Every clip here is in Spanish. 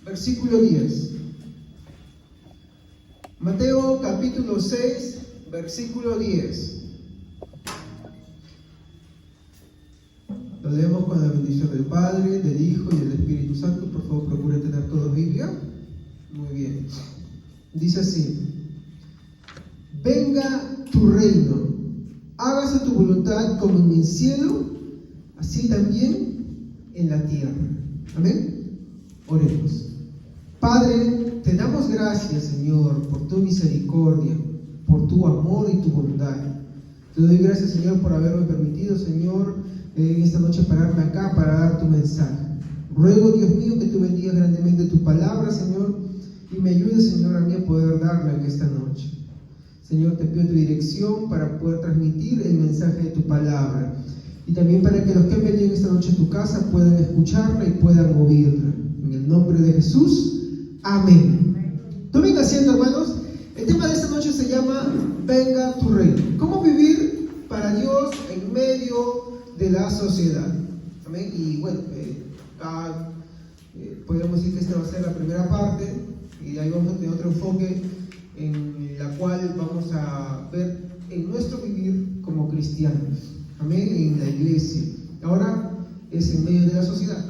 versículo 10. Mateo capítulo 6, versículo 10. Lo leemos con la bendición del Padre, del Hijo y del Espíritu Santo. Por favor, procure tener todos Biblia. Muy bien. Dice así: venga tu reino, hágase tu voluntad como en el cielo, así también en la tierra. Amén. Oremos. Padre, te damos gracias, Señor, por tu misericordia, por tu amor y tu bondad. Te doy gracias, Señor, por haberme permitido, Señor, en esta noche pararme acá para dar tu mensaje. Ruego, Dios mío, que tú bendigas grandemente tu palabra, Señor, y me ayudes, Señor, a mí a poder darla en esta noche. Señor, te pido tu dirección para poder transmitir el mensaje de tu palabra, y también para que los que han venido en esta noche a tu casa puedan escucharla y puedan oírla. En el nombre de Jesús, amén. Tomen asiento, hermanos. El tema de esta noche se llama Venga tu reino. ¿Cómo vivir para Dios en medio de la sociedad? Amén. Y bueno, podríamos decir que esta va a ser la primera parte, y de ahí vamos a tener otro enfoque en la cual vamos a ver en nuestro vivir como cristianos. Amén. En la iglesia. Ahora es en medio de la sociedad.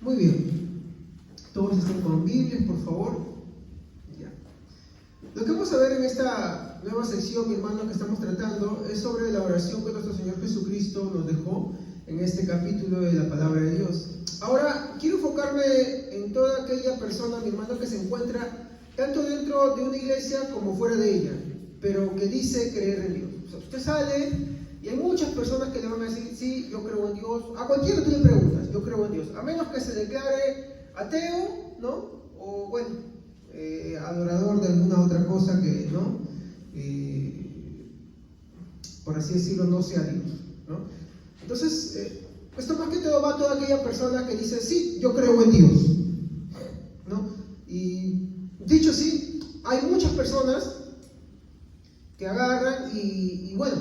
Muy bien. Todos estén con Biblias, por favor. Ya. Lo que vamos a ver en esta nueva sección, mi hermano, que estamos tratando, es sobre la oración que nuestro Señor Jesucristo nos dejó en este capítulo de la palabra de Dios. Ahora, quiero enfocarme en toda aquella persona, mi hermano, que se encuentra tanto dentro de una iglesia como fuera de ella, pero que dice creer en Dios. O sea, usted sale y hay muchas personas que le van a decir: sí, yo creo en Dios. A cualquiera tú le preguntas: yo creo en Dios, a menos que se declare ateo, ¿no? O bueno, adorador de alguna otra cosa que, ¿no? Por así decirlo, no sea Dios, ¿no? Entonces, esto más que todo va a toda aquella persona que dice: sí, yo creo en Dios, ¿no? Y dicho así, hay muchas personas que agarran y bueno,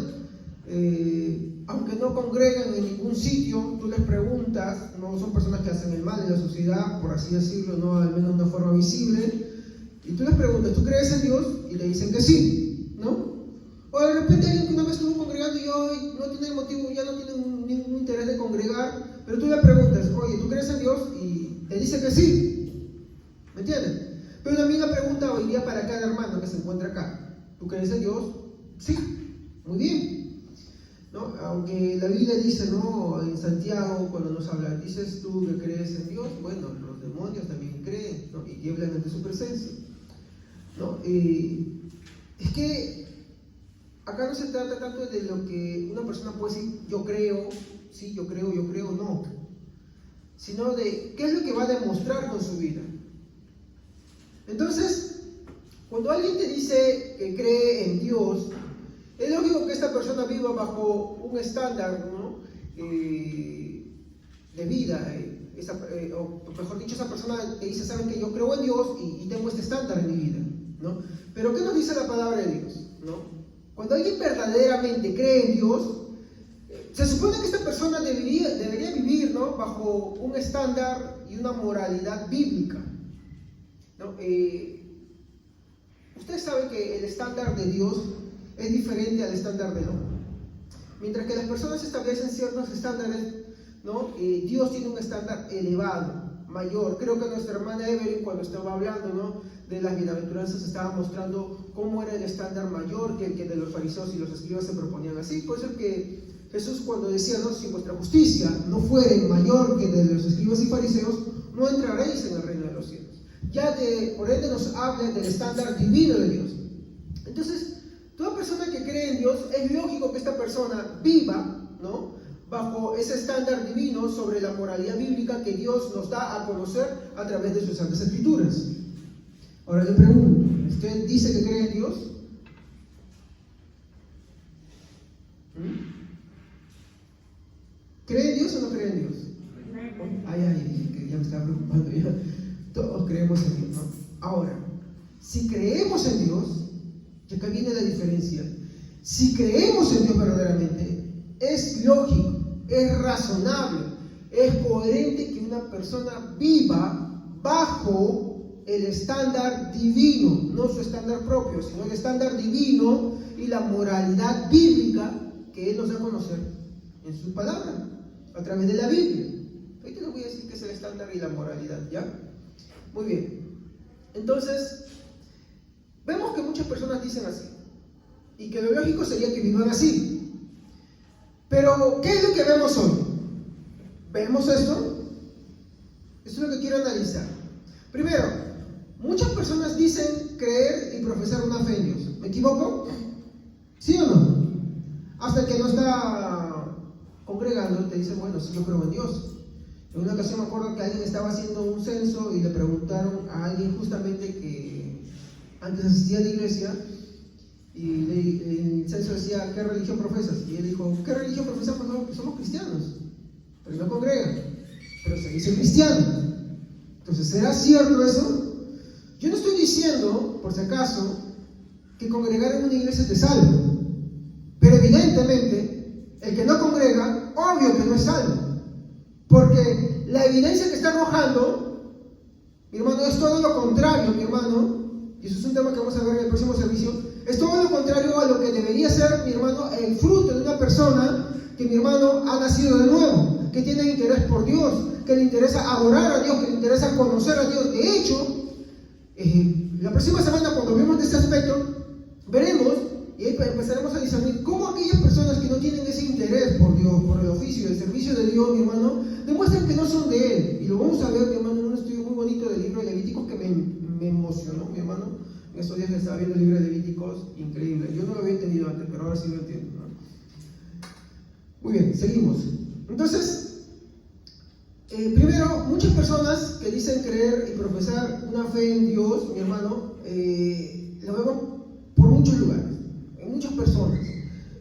aunque no congregan en ningún sitio, tú les preguntas, no son personas que hacen el mal en la sociedad, por así decirlo, no al menos de una forma visible, y tú les preguntas: ¿tú crees en Dios? Y te dicen que sí, ¿no? O de repente alguien que una vez estuvo congregando y hoy no tiene motivo, ya no tiene ningún interés de congregar, pero tú le preguntas: oye, ¿tú crees en Dios? Y te dice que sí, ¿me entiendes? Pero también la pregunta hoy día para cada hermano que se encuentra acá: ¿tú crees en Dios? Sí, muy bien, ¿no? Aunque la Biblia dice, ¿no? En Santiago, cuando nos habla, dices tú que crees en Dios, bueno, los demonios también creen, ¿no? Y tiemblan ante su presencia, ¿no? Es que acá no se trata tanto de lo que una persona puede decir: yo creo, sí, yo creo, no, sino de qué es lo que va a demostrar con su vida. Entonces, cuando alguien te dice que cree en Dios, es lógico que esta persona viva bajo un estándar, ¿no? De vida, o mejor dicho, esa persona que dice: saben que yo creo en Dios y tengo este estándar en mi vida, ¿no? Pero ¿qué nos dice la palabra de Dios, ¿no? Cuando alguien verdaderamente cree en Dios, se supone que esta persona debería vivir, ¿no? Bajo un estándar y una moralidad bíblica, ¿no? Usted sabe que el estándar de Dios es diferente al estándar del hombre. Mientras que las personas establecen ciertos estándares, ¿no? Dios tiene un estándar elevado, mayor. Creo que nuestra hermana Evelyn, cuando estaba hablando, ¿no? de las bienaventuranzas, estaba mostrando cómo era el estándar mayor que el que de los fariseos y los escribas se proponían así. Por eso que Jesús, cuando decía: no, si vuestra justicia no fuere mayor que de los escribas y fariseos, no entraréis en el reino de los cielos. Ya por ende nos habla del estándar divino de Dios. Entonces, toda persona que cree en Dios, es lógico que esta persona viva, ¿no? bajo ese estándar divino sobre la moralidad bíblica que Dios nos da a conocer a través de sus santas escrituras. Ahora le pregunto: ¿usted dice que cree en Dios? ¿Cree en Dios o no cree en Dios? Ay, que ya me estaba preocupando ya. Todos creemos en Dios, ¿no? Ahora, si creemos en Dios, y acá viene la diferencia, si creemos en Dios verdaderamente, es lógico, es razonable Es coherente que una persona viva bajo el estándar divino, no su estándar propio, sino el estándar divino y la moralidad bíblica que Él nos da a conocer en su palabra, a través de la Biblia. Ahorita les voy a decir qué es el estándar y la moralidad, ¿ya? Muy bien. Entonces, vemos que muchas personas dicen así, y que lo lógico sería que vivan así. Pero, ¿qué es lo que vemos hoy? ¿Vemos esto? Esto es lo que quiero analizar. Primero, muchas personas dicen creer y profesar una fe en Dios. ¿Me equivoco? ¿Sí o no? Hasta el que no está congregando te dice, bueno, sí, yo creo en Dios. En una ocasión me acuerdo que alguien estaba haciendo un censo y le preguntaron a alguien justamente que antes asistía a la iglesia, y el censo decía, ¿qué religión profesas? Y él dijo, ¿qué religión profesamos? No, somos cristianos, pero no congregan, pero se dice cristiano. Entonces, ¿será cierto eso? Yo no estoy diciendo, por si acaso, que congregar en una iglesia te salva, pero evidentemente el que no congrega, obvio que no es salvo, porque la evidencia que está arrojando, mi hermano, es todo lo contrario, mi hermano, y eso es un tema que vamos a ver en el próximo servicio, es todo lo contrario a lo que debería ser, mi hermano, el fruto de una persona que, mi hermano, ha nacido de nuevo, que tiene interés por Dios, que le interesa adorar a Dios, que le interesa conocer a Dios. De hecho, la próxima semana, cuando vemos de este aspecto, veremos y ahí empezaremos a discernir cómo aquellas personas que no tienen ese interés por Dios, por el oficio, el servicio de Dios, mi hermano, demuestran que no son de Él. Y lo vamos a ver, mi hermano, en un estudio muy bonito del libro de Levíticos que me emocionó, mi hermano. En estos días que estaba viendo el libro de Levíticos, increíble. Yo no lo había entendido antes, pero ahora sí lo entiendo, ¿no? Muy bien, seguimos. Entonces, primero, muchas personas que dicen creer y profesar una fe en Dios, mi hermano, lo vemos por muchos lugares, en muchas personas.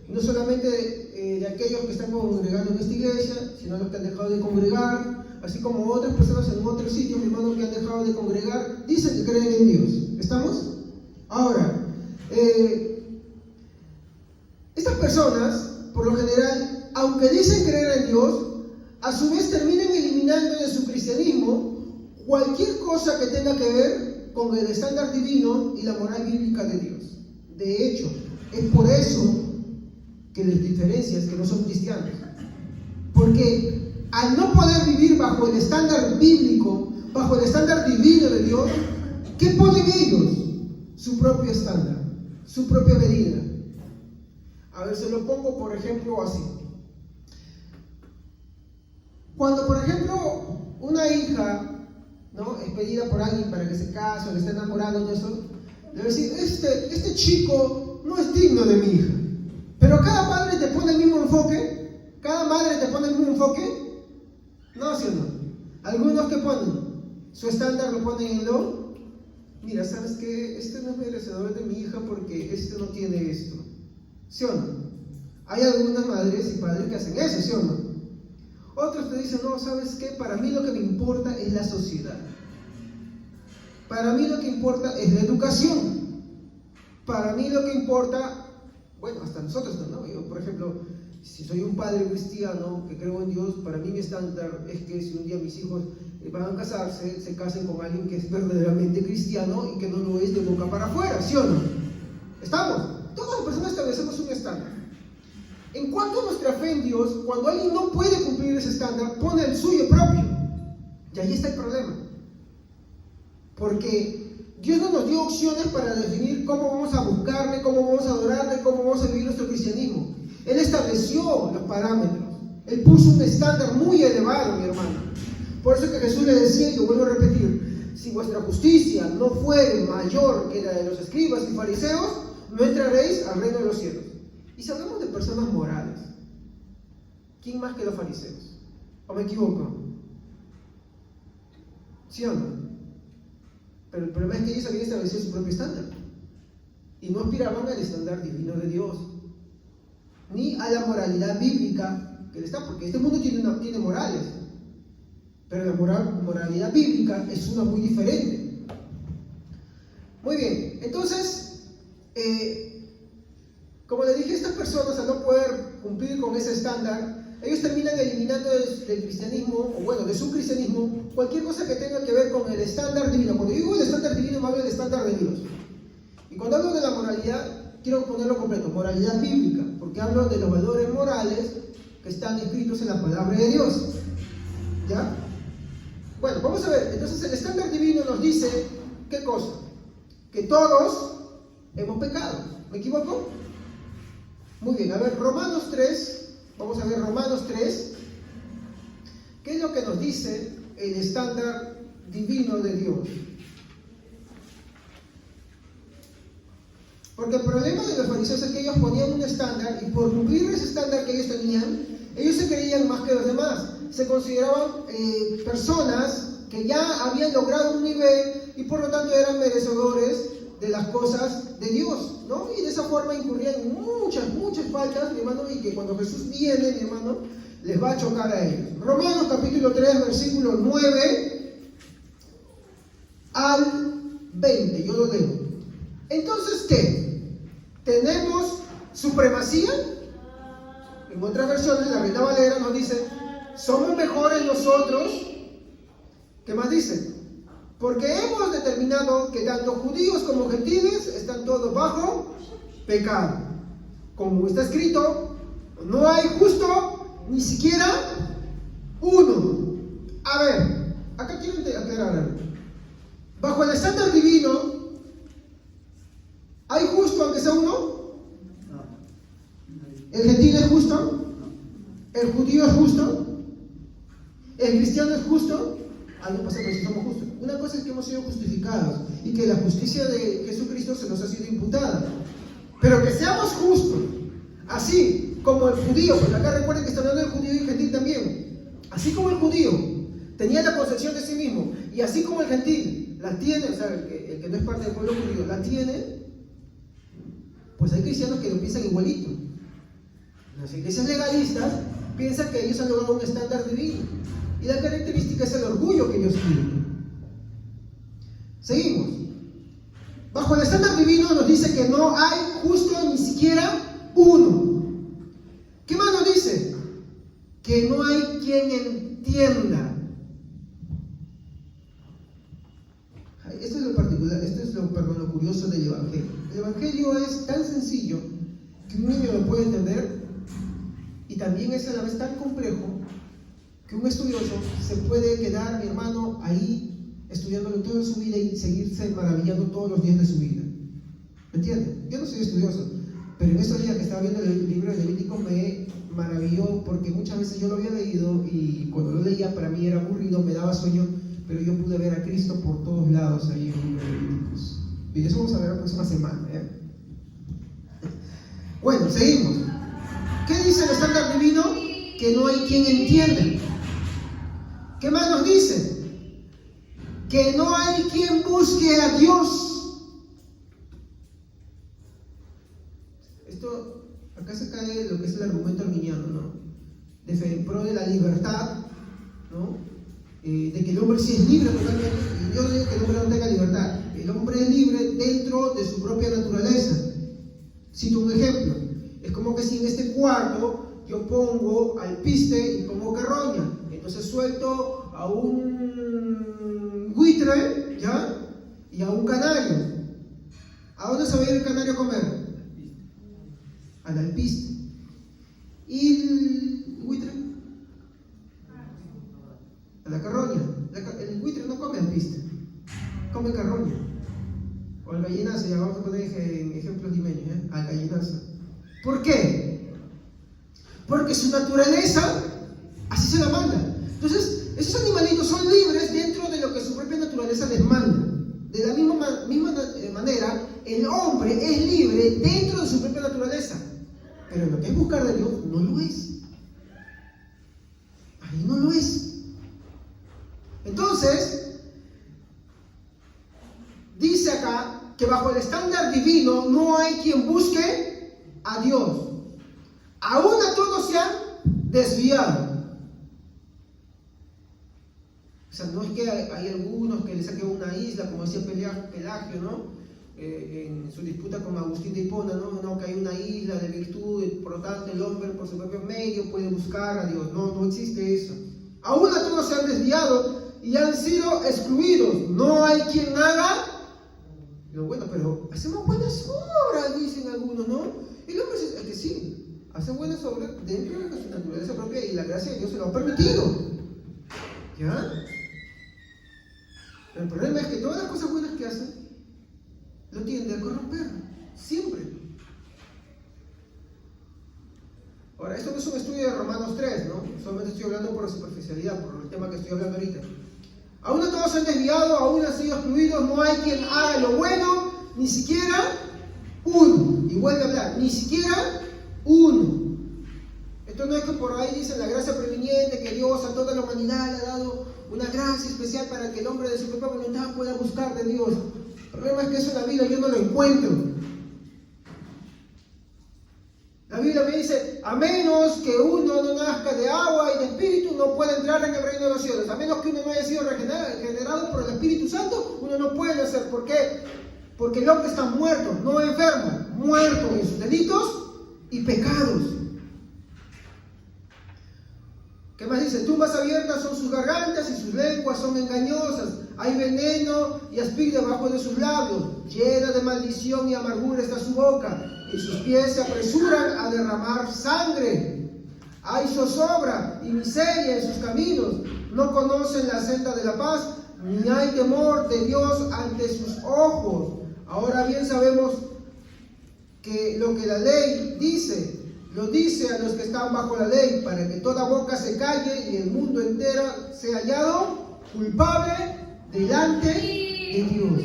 No solamente de aquellos que están congregando en esta iglesia, sino los que han dejado de congregar, así como otras personas en otros sitios, mi hermano, que han dejado de congregar, dicen que creen en Dios. ¿Estamos? Ahora, estas personas, por lo general, aunque dicen creer en Dios, a su vez terminan eliminando de su cristianismo cualquier cosa que tenga que ver con el estándar divino y la moral bíblica de Dios. De hecho, es por eso que les diferencias que no son cristianos. Porque al no poder vivir bajo el estándar bíblico, bajo el estándar divino de Dios, ¿qué ponen ellos? Su propio estándar, su propia medida. A ver, se lo pongo por ejemplo así. Cuando, por ejemplo, una hija, ¿no?, es pedida por alguien para que se case o le esté enamorado de eso, le va a decir, este chico no es digno de mi hija. Pero cada padre te pone el mismo enfoque, cada madre te pone el mismo enfoque. No, ¿sí o no? Algunos que ponen su estándar lo ponen en lo, mira, ¿sabes qué? Este no es merecedor de mi hija porque este no tiene esto. ¿Sí o no? Hay algunas madres y padres que hacen eso, ¿sí o no? Otros te dicen, no, ¿sabes qué? Para mí lo que me importa es la sociedad. Para mí lo que importa es la educación. Para mí lo que importa, bueno, hasta nosotros, ¿no? Yo, por ejemplo, si soy un padre cristiano que creo en Dios, para mí mi estándar es que si un día mis hijos van a casarse, se casen con alguien que es verdaderamente cristiano y que no lo es de boca para afuera, ¿sí o no? ¿Estamos? Todas las personas establecemos un estándar. En cuanto a nuestra fe en Dios, cuando alguien no puede cumplir ese estándar, pone el suyo propio. Y ahí está el problema. Porque Dios no nos dio opciones para definir cómo vamos a buscarle, cómo vamos a adorarle, cómo vamos a vivir nuestro cristianismo. Él estableció los parámetros. Él puso un estándar muy elevado, mi hermano. Por eso que Jesús le decía, y lo vuelvo a repetir, si vuestra justicia no fuere mayor que la de los escribas y fariseos, no entraréis al reino de los cielos. Y si hablamos de personas morales, ¿quién más que los fariseos? ¿O me equivoco? ¿Sí o no? Pero el problema es que ellos habían establecido su propio estándar y no aspiraban al estándar divino de Dios, ni a la moralidad bíblica que le está, porque este mundo tiene morales, pero la moralidad bíblica es una muy diferente. Muy bien, entonces, como le dije, estas personas al no poder cumplir con ese estándar, ellos terminan eliminando del cristianismo, o bueno, de su cristianismo, cualquier cosa que tenga que ver con el estándar divino. Cuando digo el estándar divino, me hablo del estándar de Dios. Y cuando hablo de la moralidad, quiero ponerlo completo, moralidad bíblica, porque hablo de los valores morales que están escritos en la palabra de Dios. ¿Ya? Bueno, vamos a ver. Entonces el estándar divino nos dice, ¿qué cosa? Que todos hemos pecado. ¿Me equivoco? Muy bien, a ver, Romanos 3, vamos a ver Romanos 3. ¿Qué es lo que nos dice el estándar divino de Dios? Porque el problema de los fariseos es que ellos ponían un estándar y por cumplir ese estándar que ellos tenían, ellos se creían más que los demás. Se consideraban personas que ya habían logrado un nivel y por lo tanto eran merecedores de las cosas de Dios, ¿no? Y de esa forma incurrían en muchas faltas, mi hermano, y que cuando Jesús viene, mi hermano, les va a chocar a ellos. Romanos capítulo 3, versículo 9 al 20, yo lo leo. Entonces, ¿qué? ¿Tenemos supremacía? En otras versiones, la Reina Valera nos dice, ¿somos mejores nosotros? ¿Qué más dice? Porque hemos determinado que tanto judíos como gentiles están todos bajo pecado. Como está escrito, no hay justo ni siquiera uno. A ver, acá quiero aclarar algo. Bajo el estándar divino, ¿hay justo aunque sea uno? ¿El gentil es justo? ¿El judío es justo? ¿El cristiano es justo? Algo pasa que si somos justos. Una cosa es que hemos sido justificados y que la justicia de Jesucristo se nos ha sido imputada. Pero que seamos justos, así como el judío, porque acá recuerden que está hablando del judío y el gentil también. Así como el judío tenía la concepción de sí mismo, y así como el gentil la tiene, o sea, el que no es parte del pueblo judío la tiene, pues hay cristianos que lo piensan igualito. Las iglesias legalistas piensan que ellos han logrado un estándar divino. Y la característica es el orgullo que ellos tienen. Seguimos. Bajo el estándar divino nos dice que no hay justo ni siquiera uno. ¿Qué más nos dice? Que no hay quien entienda. Esto es lo particular, esto es lo curioso del Evangelio. El Evangelio es tan sencillo que un niño lo puede entender y también es a la vez tan complejo que un estudioso se puede quedar, mi hermano, ahí estudiándolo toda su vida y seguirse maravillando todos los días de su vida. ¿Me entienden? Yo no soy estudioso, pero en estos días que estaba viendo el libro de Levítico me maravilló porque muchas veces yo lo había leído y cuando lo leía para mí era aburrido, me daba sueño, pero yo pude ver a Cristo por todos lados ahí en el libro de Levíticos. Y eso vamos a ver la próxima semana, ¿eh? Bueno, seguimos. ¿Qué dice el estándar divino? Que no hay quien entienda. ¿Qué más nos dice? Que no hay quien busque a Dios. Esto, acá se cae lo que es el argumento arminiano, ¿no? En pro de la libertad, ¿no? De que el hombre sí es libre totalmente. Y yo digo que el hombre no tenga libertad. El hombre es libre dentro de su propia naturaleza. Cito un ejemplo. Es como que si en este cuarto yo pongo alpiste y pongo carroña. Entonces suelto a un buitre, ¿ya? Y a un canario. ¿A dónde se va a ir el canario a comer? Al alpiste. ¿Y el buitre? A la carroña. El buitre no come alpiste, come carroña. O al gallinazo, ya vamos a poner ejemplos limeños, ¿eh? Al gallinazo. ¿Por qué? Porque su naturaleza así se la manda. Entonces, esos animalitos son libres dentro de lo que su propia naturaleza les manda. De la misma manera, el hombre es libre dentro de su propia naturaleza. Pero lo que es buscar de Dios no lo es. Ahí no lo es. Entonces, dice acá que bajo el estándar divino no hay quien busque a Dios. Aún a todos se han desviado. O sea, no es que hay algunos que le saquen una isla, como decía Pelagio, ¿no? en su disputa con Agustín de Hipona, ¿no? Que hay una isla de virtud, por lo tanto el hombre por su propio medio puede buscar a Dios. No existe eso. Aún a todos se han desviado y han sido excluidos. No hay quien haga lo bueno, pero hacemos buenas obras, dicen algunos, ¿no? El hombre es el que sí, hace buenas obras dentro de su naturaleza propia y la gracia de Dios se lo ha permitido. ¿Ya? Pero el problema es que todas las cosas buenas que hacen lo tiende a corromper, siempre. Ahora, esto no es un estudio de Romanos 3, ¿no? Solamente estoy hablando por la superficialidad, por el tema que estoy hablando ahorita. Aún no todos se han desviado, aún han sido excluidos, no hay quien haga lo bueno, ni siquiera uno. Y vuelve a hablar, ni siquiera uno. Esto no es que por ahí dicen la gracia previniente, que Dios a toda la humanidad le ha dado una gracia especial para que el hombre de su propia voluntad pueda buscar de Dios. El problema es que eso en la Biblia yo no lo encuentro. La Biblia me dice, a menos que uno no nazca de agua y de espíritu, no puede entrar en el reino de los cielos. A menos que uno no haya sido regenerado por el Espíritu Santo, uno no puede hacer. ¿Por qué? Porque el hombre está muerto, no enfermo, muerto en sus delitos y pecados. ¿Qué más dice? Tumbas abiertas son sus gargantas y sus lenguas son engañosas. Hay veneno y aspid debajo de sus labios. Llena de maldición y amargura está su boca. Y sus pies se apresuran a derramar sangre. Hay zozobra y miseria en sus caminos. No conocen la senda de la paz, ni hay temor de Dios ante sus ojos. Ahora bien sabemos que lo que la ley dice, lo dice a los que están bajo la ley, para que toda boca se calle y el mundo entero sea hallado culpable delante de Dios.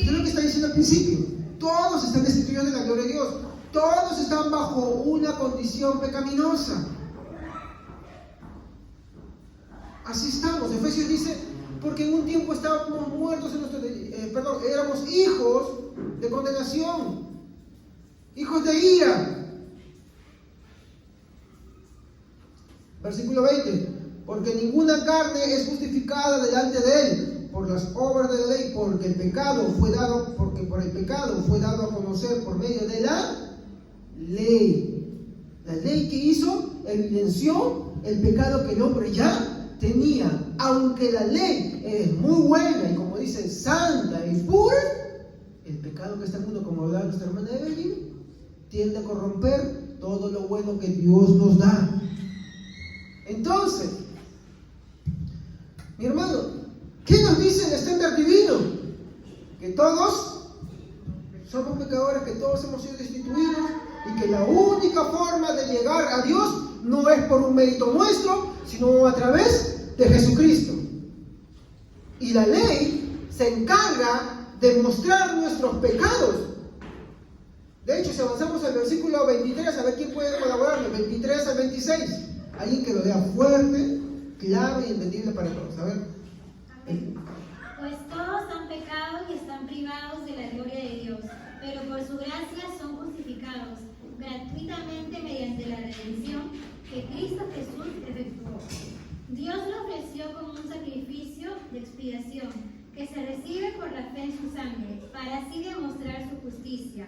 Esto es lo que está diciendo al principio. Todos están destituidos de la gloria de Dios. Todos están bajo una condición pecaminosa. Así estamos. Efesios dice, porque en un tiempo estábamos muertos en nuestro, éramos hijos de condenación, hijos de ira. Versículo 20, porque ninguna carne es justificada delante de él por las obras de la ley, porque por el pecado fue dado a conocer por medio de la ley. La ley que hizo evidenció el pecado que el hombre ya tenía. Aunque la ley es muy buena y, como dice, santa y pura, el pecado que está en el mundo, como hablaba nuestra hermana Evelyn, tiende a corromper todo lo bueno que Dios nos da. Entonces, mi hermano, ¿qué nos dice el estándar divino? Que todos somos pecadores, que todos hemos sido destituidos y que la única forma de llegar a Dios no es por un mérito nuestro, sino a través de Jesucristo. Y la ley se encarga de mostrar nuestros pecados. De hecho, si avanzamos al versículo 23, a ver quién puede colaborar, del 23 al 26. Alguien que lo vea fuerte, claro y entendible para todos. A ver. Amén. Pues todos han pecado y están privados de la gloria de Dios, pero por su gracia son justificados gratuitamente mediante la redención que Cristo Jesús efectuó. Dios lo ofreció como un sacrificio de expiación que se recibe por la fe en su sangre, para así demostrar su justicia.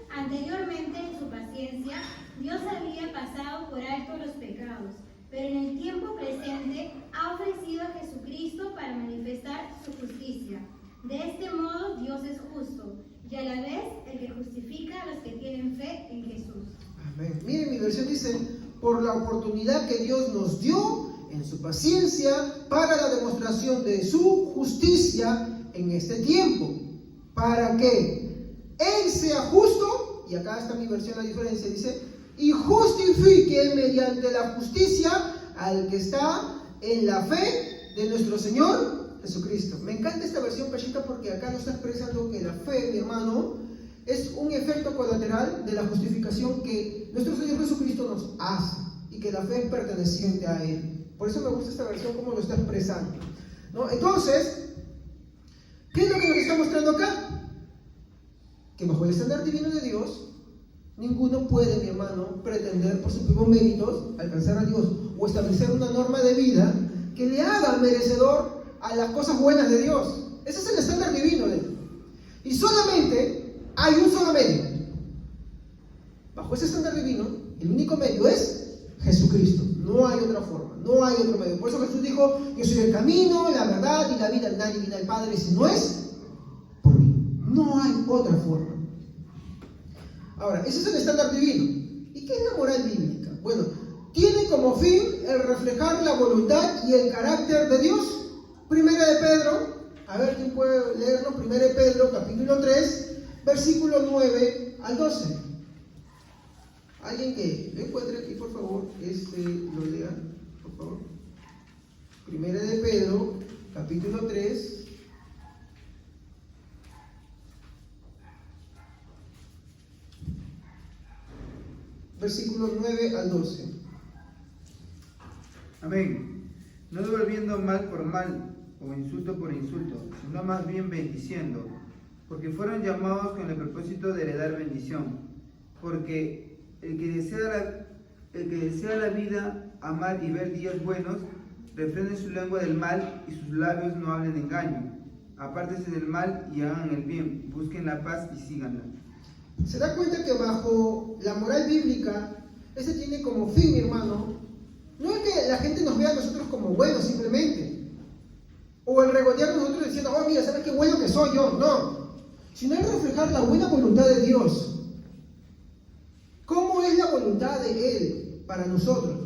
Anteriormente, en su paciencia, Dios había pasado por alto los pecados, pero en el tiempo presente ha ofrecido a Jesucristo para manifestar su justicia. De este modo, Dios es justo y a la vez el que justifica a los que tienen fe en Jesús. Amén. Miren, mi versión dice, por la oportunidad que Dios nos dio en su paciencia para la demostración de su justicia en este tiempo, para que Él sea justo, y acá está mi versión, la diferencia, dice, y justifique mediante la justicia al que está en la fe de nuestro Señor Jesucristo. Me encanta esta versión, Pachita, porque acá nos está expresando que la fe, mi hermano, es un efecto colateral de la justificación que nuestro Señor Jesucristo nos hace, y que la fe es perteneciente a Él. Por eso me gusta esta versión, como lo está expresando, ¿no? Entonces, ¿qué es lo que nos está mostrando acá? Que bajo el estándar divino de Dios, ninguno puede, mi hermano, pretender por sus propios méritos alcanzar a Dios o establecer una norma de vida que le haga merecedor a las cosas buenas de Dios. Ese es el estándar divino de Él. Y solamente hay un solo medio. Bajo ese estándar divino, el único medio es Jesucristo. No hay otra forma, no hay otro medio. Por eso Jesús dijo, yo soy el camino, la verdad y la vida. Nadie viene al Padre si no es por mí. No hay otra forma. Ahora, ese es el estándar divino. ¿Y qué es la moral bíblica? Bueno, tiene como fin el reflejar la voluntad y el carácter de Dios. Primera de Pedro, a ver quién puede leerlo. Primera de Pedro, capítulo 3, versículo 9 al 12. Alguien que lo encuentre aquí, por favor, lo lea, por favor. Primera de Pedro, capítulo 3. Versículos 9 al 12. Amén. No devolviendo mal por mal o insulto por insulto, sino más bien bendiciendo, porque fueron llamados con el propósito de heredar bendición. Porque el que desea la vida, amar y ver días buenos, refrene su lengua del mal y sus labios no hablen engaño. Apártense del mal y hagan el bien, busquen la paz y síganla. Se da cuenta que bajo la moral bíblica, ese tiene como fin, mi hermano, no es que la gente nos vea a nosotros como buenos simplemente, o el regodearnos nosotros diciendo, oh mira, ¿sabes qué bueno que soy yo? No, sino el reflejar la buena voluntad de Dios. ¿Cómo es la voluntad de Él para nosotros?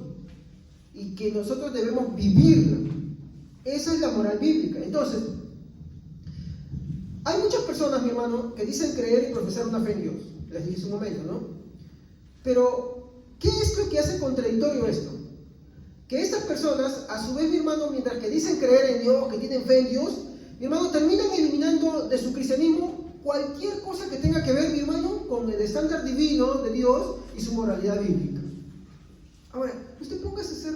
Y que nosotros debemos vivirla. Esa es la moral bíblica. Entonces, hay muchas personas, mi hermano, que dicen creer y profesar una fe en Dios. Les dije hace un momento, ¿no? Pero, ¿qué es lo que hace contradictorio esto? Que estas personas, a su vez, mi hermano, mientras que dicen creer en Dios, que tienen fe en Dios, mi hermano, terminan eliminando de su cristianismo cualquier cosa que tenga que ver, mi hermano, con el estándar divino de Dios y su moralidad bíblica. Ahora, usted póngase a hacer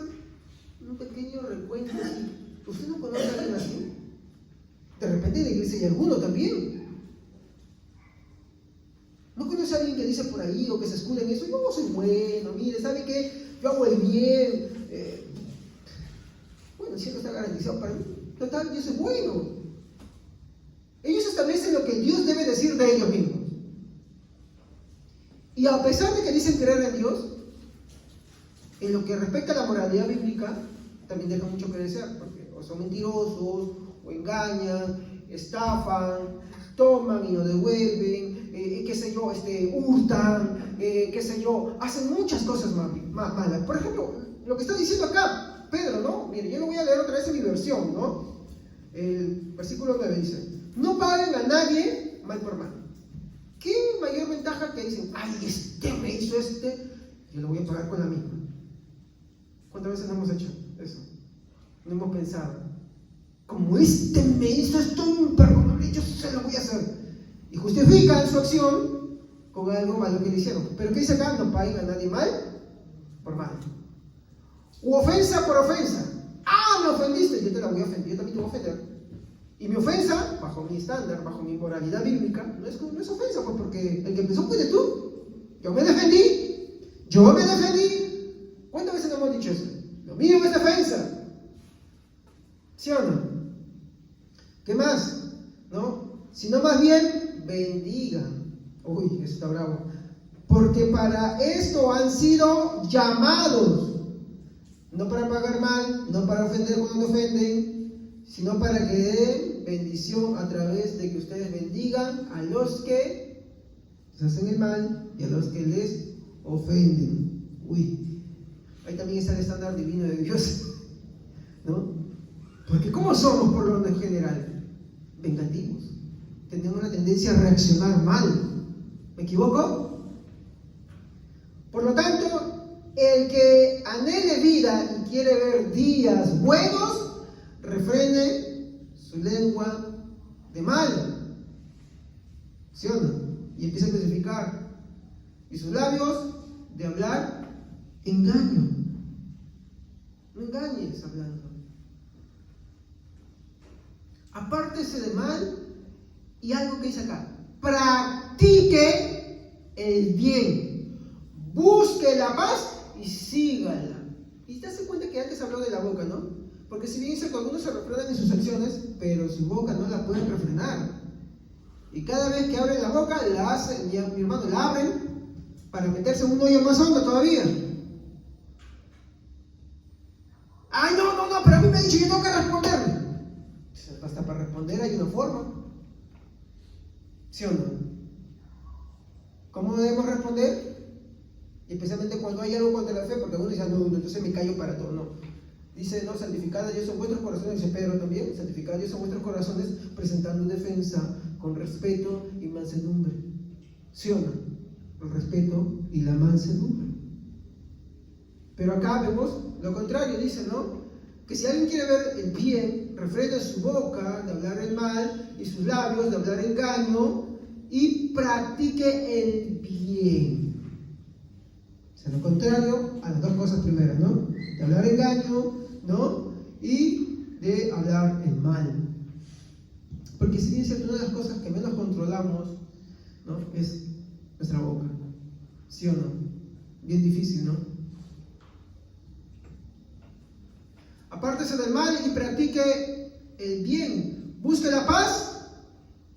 un pequeño recuento así. ¿Usted no conoce a alguien así? De repente en la iglesia hay alguno también. ¿No conoce a alguien que dice por ahí o que se escuda en eso? Yo soy bueno, mire, ¿sabe qué? Yo hago el bien. Bueno, siempre está garantizado para mí. Total, yo soy bueno. Ellos establecen lo que Dios debe decir de ellos mismos. Y a pesar de que dicen creer en Dios, en lo que respecta a la moralidad bíblica, también dejan mucho que desear, porque o son mentirosos, o engañan, estafan, toman y no devuelven, qué sé yo, hurtan, qué sé yo, hacen muchas cosas malas. Por ejemplo, lo que está diciendo acá Pedro, ¿no? Mire, yo lo voy a leer otra vez en mi versión, ¿no? El versículo 9 dice, no paguen a nadie mal por mal. ¿Qué mayor ventaja que dicen, ay, me hizo yo lo voy a pagar con la misma? ¿Cuántas veces no hemos hecho eso? No hemos pensado, como me hizo esto imperdonable, yo se lo voy a hacer. Y justifican su acción con algo malo que le hicieron. Pero ¿qué dice acá? No paguen a nadie mal por mal. U ofensa por ofensa. Ah, me ofendiste, yo te la voy a ofender, yo también te voy a ofender. Y mi ofensa, bajo mi estándar, bajo mi moralidad bíblica, no es ofensa, pues porque el que empezó fuiste tú. Yo me defendí. ¿Cuántas veces no hemos dicho eso? Lo mío es defensa. ¿Sí o no? ¿Qué más? ¿No? Sino más bien, bendigan. Uy, eso está bravo. Porque para esto han sido llamados. No para pagar mal, no para ofender cuando ofenden, sino para que den bendición a través de que ustedes bendigan a los que les hacen el mal y a los que les ofenden. Uy, ahí también está el estándar divino de Dios, ¿no? Porque ¿cómo somos por lo en general? Vengativos. Tenemos una tendencia a reaccionar mal. ¿Me equivoco? Por lo tanto, el que anhele vida y quiere ver días buenos, refrene su lengua de mal. ¿Sí o no? Y empieza a especificar. Y sus labios de hablar engaño. No engañes hablando. Apártese de mal y algo que dice acá. Practique el bien. Busque la paz y sígala. Y te das cuenta que antes habló de la boca, ¿no? Porque si bien dice que algunos se refrenan en sus acciones, pero su boca no la pueden refrenar. Y cada vez que abren la boca, la hacen, mi hermano, la abren para meterse en un hoyo más hondo todavía. Ay, no, pero a mí me ha dicho que tengo que responder. Hasta para responder hay una forma. ¿Sí o no? ¿Cómo debemos responder? Y especialmente cuando hay algo contra la fe, porque algunos dicen, no, entonces me callo para todo. No. Dice, no, santificad a Dios en vuestros corazones, dice Pedro también, santificad a Dios en vuestros corazones, presentando defensa con respeto y mansedumbre. ¿Sí o no? El respeto y la mansedumbre. Pero acá vemos lo contrario, dice, ¿no? Que si alguien quiere ver el bien, refrena su boca de hablar el mal y sus labios de hablar engaño y practique el bien. O sea, lo contrario a las dos cosas primeras, ¿no? De hablar engaño, ¿no? Y de hablar el mal. Porque si bien es cierto, una de las cosas que menos controlamos, ¿no? Es nuestra boca. ¿Sí o no? Bien difícil, ¿no? Apártese del mal y practique el bien. Busque la paz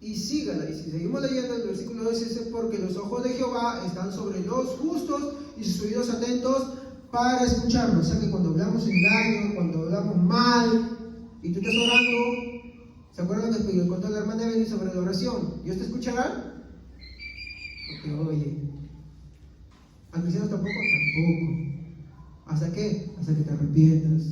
y sígala. Y si seguimos leyendo el versículo 2, dice, porque los ojos de Jehová están sobre los justos y sus oídos atentos para escucharnos. O sea que cuando hablamos engaño, cuando hablamos mal, y tú estás orando, ¿se acuerdan que yo conté a la hermana Evelyn sobre la oración? ¿Dios te escuchará? Porque oye, ¿a cristianos tampoco? Tampoco. ¿Hasta qué? Hasta que te arrepientas.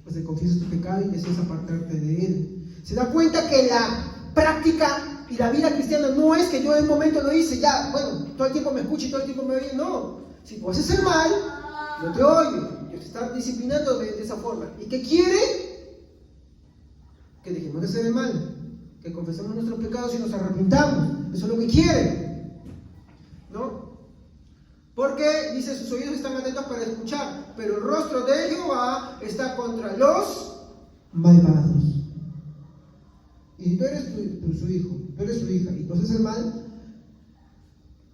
Pues confieses tu pecado y deseas apartarte de él. Se da cuenta que la práctica y la vida cristiana no es que yo en un momento lo hice, ya, bueno, todo el tiempo me escucho y todo el tiempo me oye. No, si tú haces el mal, no te oye. Dios te está disciplinando de esa forma. ¿Y qué quiere? Que dejemos de hacer el mal, que confesemos nuestros pecados y nos arrepintamos. Eso es lo que quiere, ¿no? Porque, dice, sus oídos están atentos para escuchar, pero el rostro de Jehová está contra los malvados. Y si tú eres su hijo, tú eres su hija, y tú haces el mal,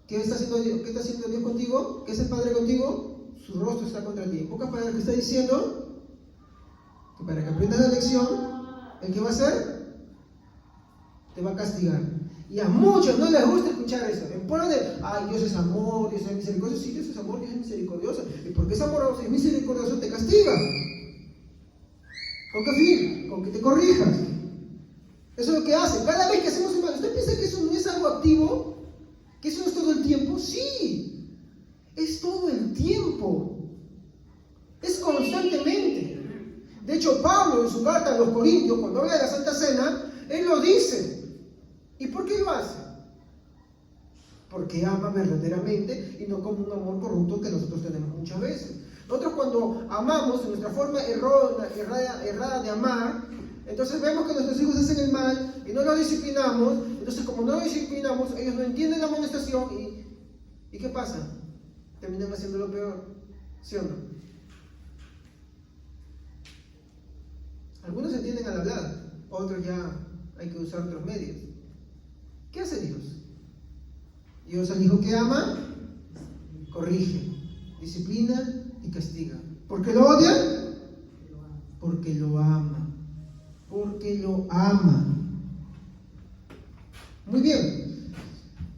¿qué está haciendo Dios? ¿Qué está haciendo Dios contigo? ¿Qué es el Padre contigo? Su rostro está contra ti. En pocas palabras, ¿qué está diciendo? Que para que aprendas la lección, ¿el qué va a hacer? Te va a castigar. Y a muchos no les gusta escuchar eso. En polo de, ay, Dios es amor, Dios es misericordioso. Sí, Dios es amor, Dios es misericordioso. Y porque es amoroso y misericordioso, te castiga. ¿Con qué fin? Con que te corrijas. Eso es lo que hace. Cada vez que hacemos un mal, ¿usted piensa que eso no es algo activo? ¿Que eso no es todo el tiempo? Sí. Es todo el tiempo. Es constantemente. De hecho, Pablo en su carta a los Corintios, cuando habla de la Santa Cena, él lo dice. ¿Y por qué lo hace? Porque ama verdaderamente y no como un amor corrupto que nosotros tenemos muchas veces. Nosotros cuando amamos en nuestra forma errada de amar, entonces vemos que nuestros hijos hacen el mal y no los disciplinamos. Entonces como no los disciplinamos, ellos no entienden la amonestación y ¿qué pasa? Terminan haciendo lo peor. ¿Sí o no? Algunos entienden al hablar, otros ya hay que usar otros medios. ¿Qué hace Dios? Dios al hijo que ama, corrige, disciplina y castiga. ¿Por qué lo odia? Porque lo ama. Porque lo ama. Muy bien.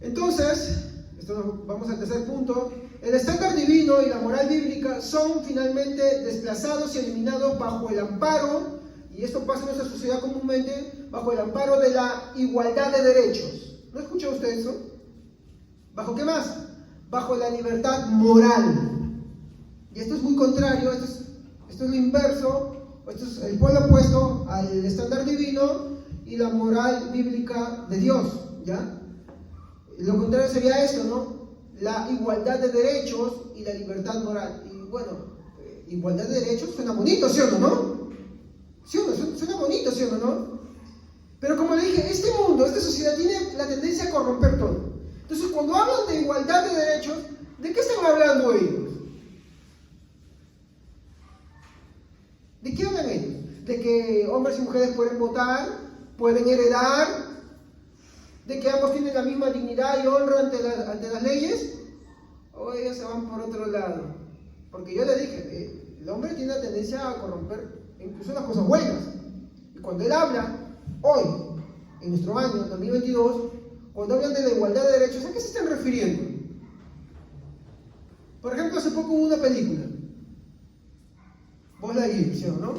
Entonces, vamos al tercer punto. El estándar divino y la moral bíblica son finalmente desplazados y eliminados bajo el amparo, y esto pasa en nuestra sociedad comúnmente, bajo el amparo de la igualdad de derechos. ¿No escucha usted eso? ¿Bajo qué más? Bajo la libertad moral. Y esto es muy contrario, esto es lo inverso, esto es el polo opuesto al estándar divino y la moral bíblica de Dios, ¿ya? Lo contrario sería esto, ¿no? La igualdad de derechos y la libertad moral. Y bueno, igualdad de derechos suena bonito, ¿sí o no? ¿Sí o no? Suena bonito, ¿sí o no? Pero como le dije, este mundo, esta sociedad tiene la tendencia a corromper todo. Entonces, cuando hablan de igualdad de derechos, ¿de qué están hablando ellos? ¿De qué hablan ellos? ¿De que hombres y mujeres pueden votar, pueden heredar? ¿De que ambos tienen la misma dignidad y honra ante las leyes? ¿O ellos se van por otro lado? Porque yo le dije, el hombre tiene la tendencia a corromper incluso las cosas buenas. Y cuando él habla, hoy, en nuestro año, 2022, cuando hablan de la igualdad de derechos, ¿a qué se están refiriendo? Por ejemplo, hace poco hubo una película, Buzz Lightyear, ¿sí o no?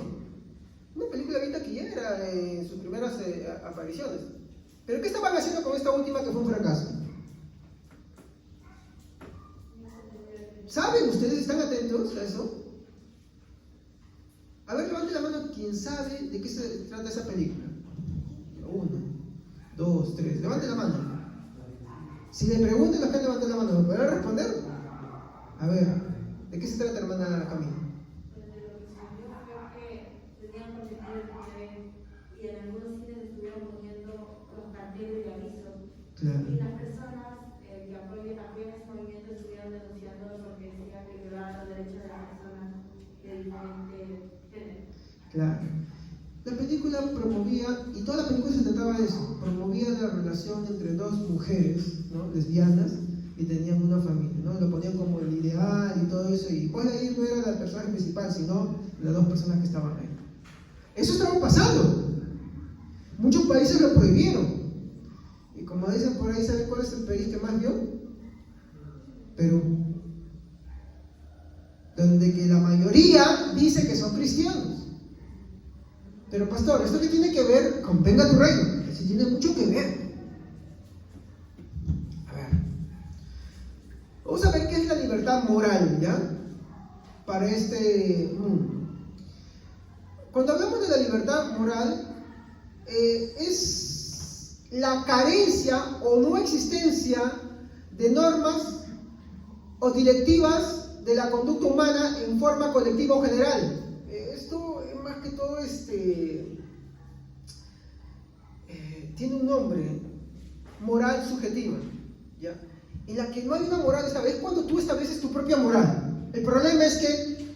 Una película bien taquillera en sus primeras apariciones. ¿Pero qué estaban haciendo con esta última que fue un fracaso? ¿Saben? ¿Ustedes están atentos a eso? A ver, levante la mano quien sabe de qué se trata esa película. 1, 2, 3. Levante la mano. Si le preguntan los que han levantado la mano, ¿me podrán responder? A ver, ¿de qué se trata, hermana Camila? Y en algunos cines estuvieron poniendo los carteles de aviso. Claro. Y las personas que apoyan ese movimiento estuvieron denunciando porque decían que violaban los derechos de las personas de diferente género. Claro. La película promovía, y toda la película se trataba de eso, promovía la relación entre dos mujeres, ¿no?, lesbianas, y tenían una familia, ¿no? Lo ponían como el ideal y todo eso, y pues ahí no era la personaje principal, sino las dos personas que estaban ahí. Eso estaba pasando. Muchos países lo prohibieron. Y como dicen por ahí, ¿saben cuál es el país que más vio? Perú. Donde que la mayoría dice que son cristianos. Pero pastor, ¿esto qué tiene que ver con venga tu reino? Sí tiene mucho que ver. A ver. Vamos a ver qué es la libertad moral, ¿ya? Para este mundo. Cuando hablamos de la libertad moral, es la carencia o no existencia de normas o directivas de la conducta humana en forma colectiva o general. Esto es más que todo tiene un nombre, moral subjetiva, ¿ya? En la que no hay una moral esta vez cuando tú estableces tu propia moral. El problema es que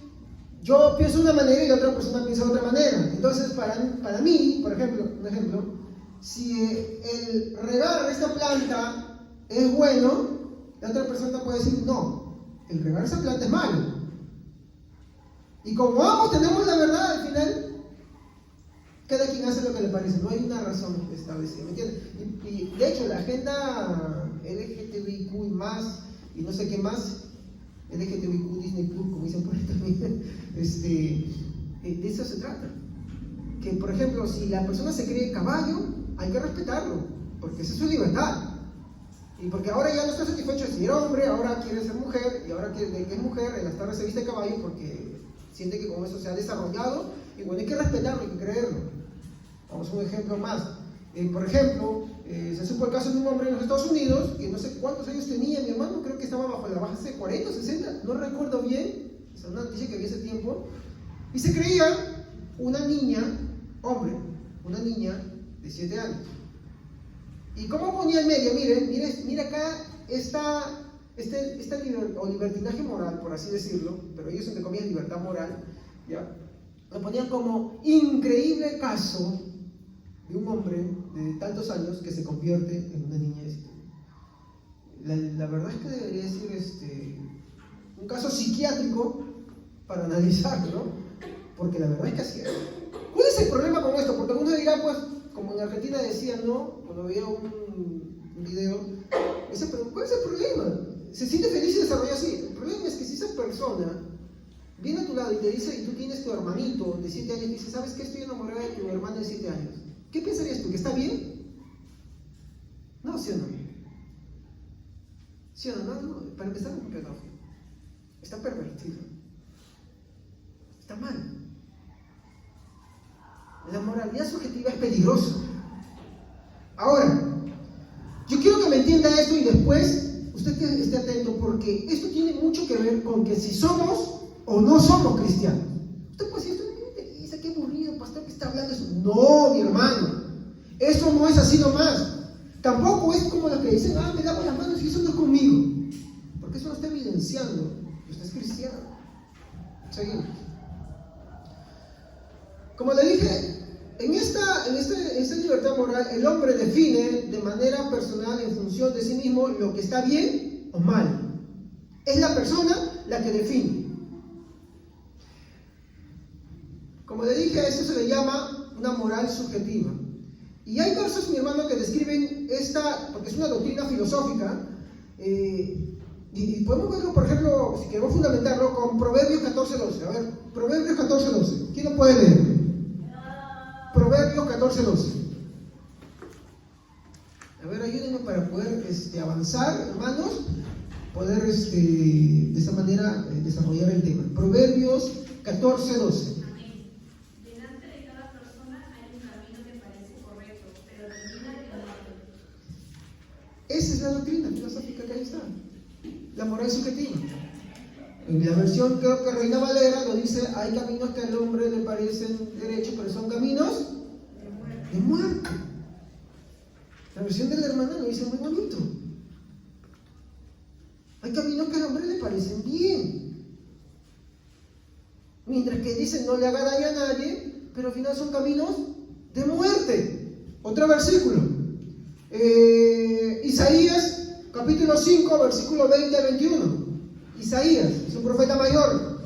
yo pienso de una manera y la otra persona piensa de otra manera. Entonces, para mí, por ejemplo, un ejemplo, si el regar esta planta es bueno, la otra persona puede decir, no, el regar esa planta es malo. Y como ambos tenemos la verdad, al final, cada quien hace lo que le parece, no hay una razón establecida, ¿me entiendes? Y de hecho, la agenda LGTBIQ y más, y no sé qué más, LGTBIQ, Disney Club, como dicen por ahí también, de eso se trata. Que, por ejemplo, si la persona se cree caballo, hay que respetarlo, porque esa es su libertad. Y porque ahora ya no está satisfecho de ser hombre, ahora quiere ser mujer, y ahora que es mujer, en las tardes se viste caballo porque siente que con eso se ha desarrollado, y bueno, hay que respetarlo, hay que creerlo. Vamos a un ejemplo más. Por ejemplo, se supo el caso de un hombre en los Estados Unidos, que no sé cuántos años tenía mi hermano, creo que estaba bajo la base de 40 o 60, no recuerdo bien, es una noticia que vi hace tiempo, y se creía una niña, hombre, una niña de 7 años. ¿Y cómo ponía en medio? Mire acá libertinaje moral, por así decirlo, pero ellos entre comillas libertad moral, ¿ya? Lo ponían como increíble caso de un hombre de tantos años que se convierte en una niña. La verdad es que debería decir un caso psiquiátrico para analizarlo, ¿no? Porque la verdad es que así es. ¿Cuál es el problema con esto? Porque algunos dirán, pues, como en Argentina decían, ¿no? Cuando veía un video, dice, pero ¿cuál es el problema? Se siente feliz y desarrolla así. El problema es que si esa persona viene a tu lado y te dice, y tú tienes tu hermanito de 7 años y dice, ¿sabes qué? Estoy enamorada de tu hermano de 7 años. ¿Qué pensarías tú? ¿Que está bien? No, ¿sí o no? ¿Sí o no? No, para empezar, un pedófilo. Está pervertido. Está mal. La moralidad subjetiva es peligrosa. Ahora, yo quiero que me entienda esto y después usted esté atento, porque esto tiene mucho que ver con que si somos o no somos cristianos. Usted puede decir, esto no me interesa, qué aburrido, pastor, que está hablando eso. No, mi hermano, eso no es así nomás. Tampoco es como los que dicen, me lavo las manos y eso no es conmigo. Porque eso no está evidenciando que usted es cristiano. Seguimos. Como le dije, en esta libertad moral, el hombre define de manera personal, en función de sí mismo, lo que está bien o mal. Es la persona la que define. Como le dije, a eso se le llama una moral subjetiva. Y hay versos, mi hermano, que describen esta, porque es una doctrina filosófica, y podemos verlo, por ejemplo, si queremos fundamentarlo, con Proverbios 14:12. A ver, Proverbios 14:12. ¿Quién lo puede leer? Proverbios 14:12. A ver, ayúdenme para poder avanzar, hermanos, poder de esa manera desarrollar el tema. Proverbios 14:12. Amén. Delante de cada persona hay un camino que parece correcto, pero termina en la muerte. Esa es la doctrina filosófica que ahí está. La moral subjetiva. En la versión, creo que Reina Valera lo dice: hay caminos que al hombre le parecen derechos, pero son caminos de muerte. La versión de la hermana lo dice muy bonito. Hay caminos que al hombre le parecen bien, mientras que dicen no le haga daño a nadie, pero al final son caminos de muerte. Otro versículo, Isaías capítulo 5, versículo 20 al 21. Isaías es un profeta mayor.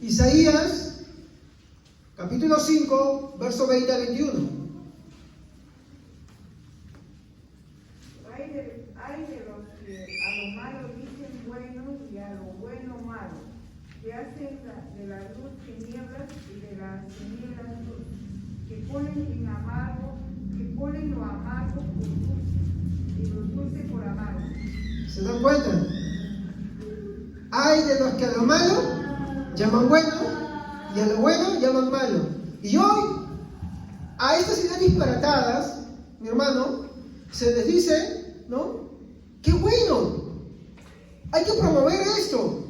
Isaías capítulo 5, verso 20 al 21. Hay de los que a lo malo dicen bueno y a lo bueno malo, que hacen de la luz tinieblas y de las tinieblas luz, que ponen lo amargo por dulce y lo dulce por amargo. ¿Se dan cuenta? Hay de los que a lo malo llaman bueno y a lo bueno llaman malo. Y hoy, a estas ideas disparatadas, mi hermano, se les dice, ¿no? ¡Qué bueno! Hay que promover esto,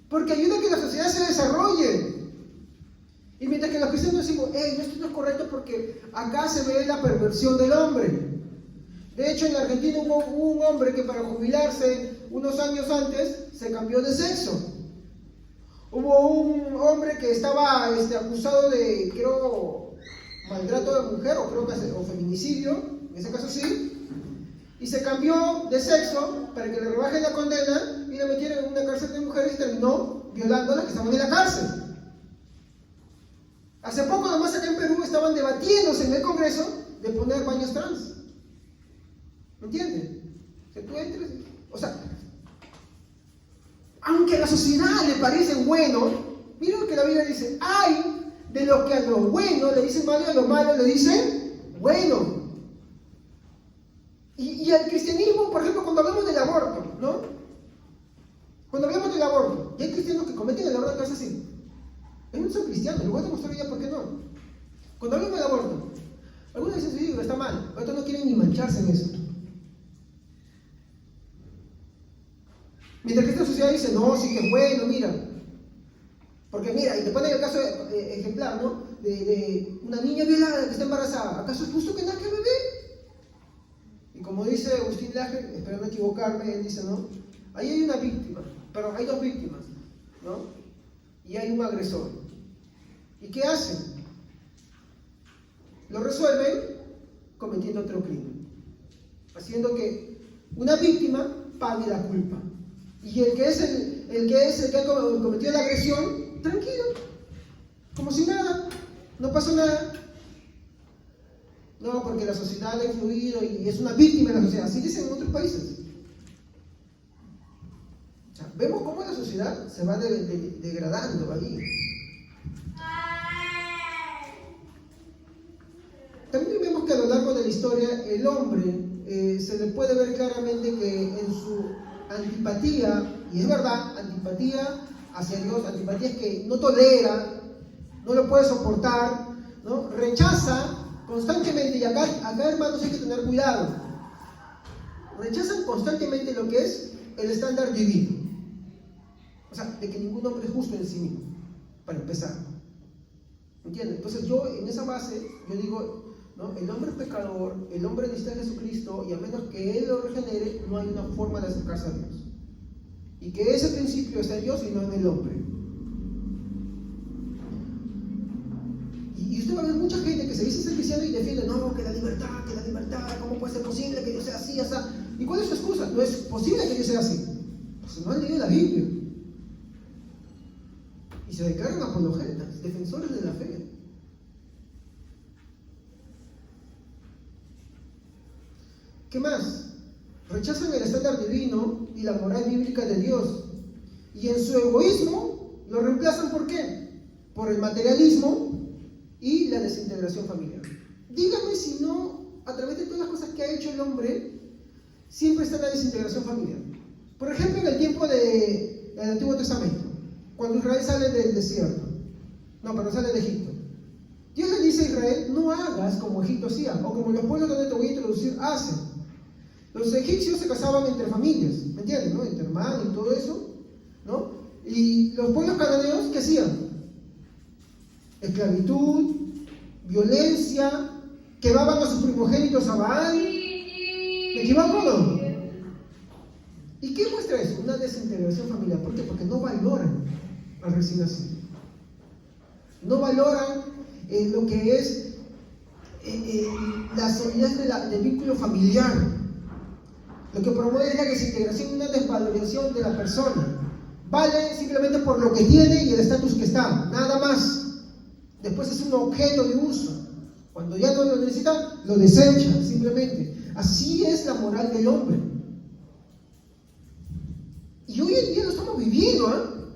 porque ayuda a que la sociedad se desarrolle. Y mientras que los cristianos decimos, esto no es correcto porque acá se ve la perversión del hombre. De hecho, en Argentina hubo un hombre que para jubilarse unos años antes se cambió de sexo. Hubo un hombre que estaba acusado de, creo, maltrato de mujer, o feminicidio, en ese caso sí, y se cambió de sexo para que le rebajen la condena y le metieron en una cárcel de mujeres y terminó violando a las que estaban en la cárcel. Hace poco nomás acá en Perú estaban debatiéndose en el Congreso de poner baños trans. ¿Me entienden? Que tú entres, aunque a la sociedad le parecen buenos, miren lo que la Biblia dice: hay de los que a lo bueno le dicen malo y a lo malo le dicen bueno. Y al cristianismo, por ejemplo, cuando hablamos del aborto, ¿no? Cuando hablamos del aborto, y hay cristianos que cometen el aborto, que es así. Ellos no son cristianos, les voy a demostrar ya por qué no. Cuando hablamos del aborto, algunos dicen, sí, está mal, otros no quieren ni mancharse en eso. Mientras que esta sociedad dice, no, sí que es bueno, mira. Porque mira, y te ponen el caso ejemplar, ¿no? De una niña violada que está embarazada. ¿Acaso es justo que nazca el bebé? Y como dice Agustín Laje, espero no equivocarme, él dice, ¿no? Ahí hay una víctima, pero hay dos víctimas, ¿no? Y hay un agresor. ¿Y qué hacen? Lo resuelven cometiendo otro crimen, haciendo que una víctima pague la culpa. Y el que ha cometido la agresión, tranquilo, como si nada, no pasó nada. No, porque la sociedad ha influido y es una víctima de la sociedad. Así dicen en otros países. O sea, vemos cómo la sociedad se va degradando ahí. También vemos que a lo largo de la historia el hombre se le puede ver claramente que en su antipatía, y es verdad, antipatía hacia Dios, antipatía es que no tolera, no lo puede soportar, ¿no? Rechaza constantemente, y acá hermanos hay que tener cuidado, rechazan constantemente lo que es el estándar divino, o sea, de que ningún hombre es justo en sí mismo, para empezar, ¿entiendes? Entonces yo en esa base, yo digo, ¿no? El hombre es pecador, el hombre necesita a Jesucristo, y a menos que Él lo regenere, no hay una forma de acercarse a Dios. Y que ese principio está en Dios y no en el hombre. Y usted va a ver mucha gente que se dice ser cristiano y defiende, no, que la libertad, ¿cómo puede ser posible que Dios sea así, así? ¿Y cuál es su excusa? No es posible que Dios sea así. Pues no han leído la Biblia. Y se declaran apologetas, defensores de la fe. ¿Qué más? Rechazan el estándar divino y la moral bíblica de Dios. Y en su egoísmo lo reemplazan ¿por qué? Por el materialismo y la desintegración familiar. Dígame si no, a través de todas las cosas que ha hecho el hombre, siempre está la desintegración familiar. Por ejemplo, en el tiempo del Antiguo Testamento, cuando Israel sale del desierto, sale de Egipto. Dios le dice a Israel, no hagas como Egipto hacía, o como los pueblos donde te voy a introducir hacen. Los egipcios se casaban entre familias, ¿me entiendes? ¿No? Entre hermanos y todo eso, ¿no? Y los pueblos cananeos, ¿qué hacían? Esclavitud, violencia, quemaban a sus primogénitos a Baal. ¿Me equivoco o no? ¿Y qué muestra eso? Una desintegración familiar. ¿Por qué? Porque no valoran al recién nacido. No valoran lo que es la solidez del vínculo familiar. Lo que promueve es la desintegración y una desvalorización de la persona. Vale simplemente por lo que tiene y el estatus que está, nada más. Después es un objeto de uso. Cuando ya no lo necesita, lo desecha simplemente. Así es la moral del hombre. Y hoy en día lo estamos viviendo,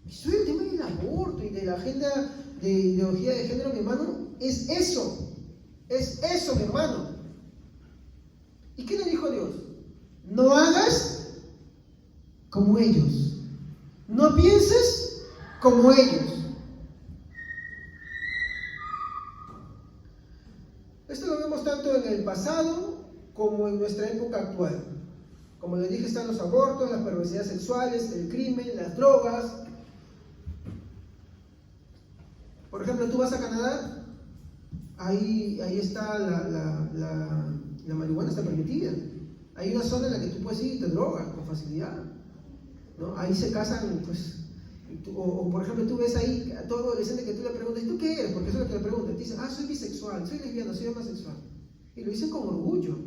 Y sobre el tema del aborto y de la agenda de ideología de género, mi hermano, es eso, mi hermano. ¿Y qué le dijo Dios? No hagas como ellos, no pienses como ellos. Esto lo vemos tanto en el pasado como en nuestra época actual. Como les dije, están los abortos, las perversidades sexuales, el crimen, las drogas. Por ejemplo, tú vas a Canadá, ahí está la marihuana está permitida. Hay una zona en la que tú puedes ir y te drogas con facilidad, ¿no? Ahí se casan, pues, o por ejemplo, tú ves ahí a todo adolescente que tú le preguntas, ¿y tú qué eres? Porque eso es lo que le preguntan. Te dicen, soy bisexual, soy lesbiana, soy homosexual. Y lo dicen con orgullo.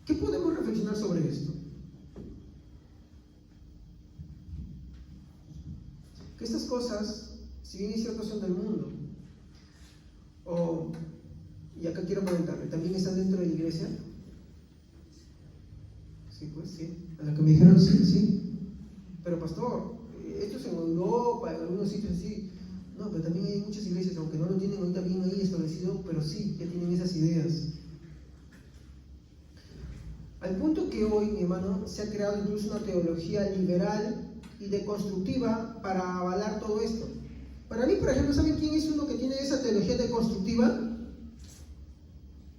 ¿Qué podemos reflexionar sobre esto? Que estas cosas, si bien es cierto, son del mundo, y acá quiero comentarle, ¿también están dentro de la iglesia? Sí, pues sí. A la que me dijeron sí. Pero pastor, esto es en Europa, en algunos sitios así. No, pero también hay muchas iglesias, aunque no lo tienen ahorita bien ahí establecido, pero sí, ya tienen esas ideas. Al punto que hoy, mi hermano, se ha creado incluso una teología liberal y deconstructiva para avalar todo esto. Para mí, por ejemplo, ¿saben quién es uno que tiene esa teología deconstructiva?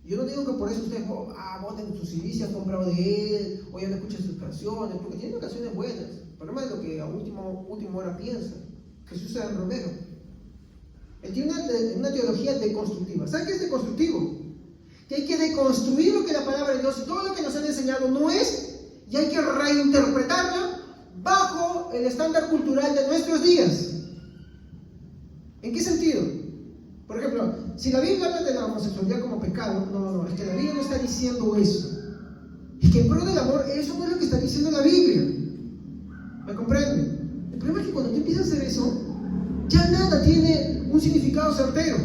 Yo no digo que por eso ustedes voten su CD si han comprado de él, o ya no escuchan sus canciones, porque tienen canciones buenas. El problema es lo que a última hora piensa. Jesús Adán Romero. Él tiene una teología deconstructiva. ¿Saben qué es deconstructivo? Que hay que deconstruir lo que la palabra de Dios y todo lo que nos han enseñado no es, y hay que reinterpretarla bajo el estándar cultural de nuestros días. ¿En qué sentido? Por ejemplo, si la Biblia habla de la homosexualidad como pecado, no, es que la Biblia no está diciendo eso. Es que en pro del amor, eso no es lo que está diciendo la Biblia. ¿Me comprenden? El problema es que cuando tú empiezas a hacer eso, ya nada tiene un significado certero.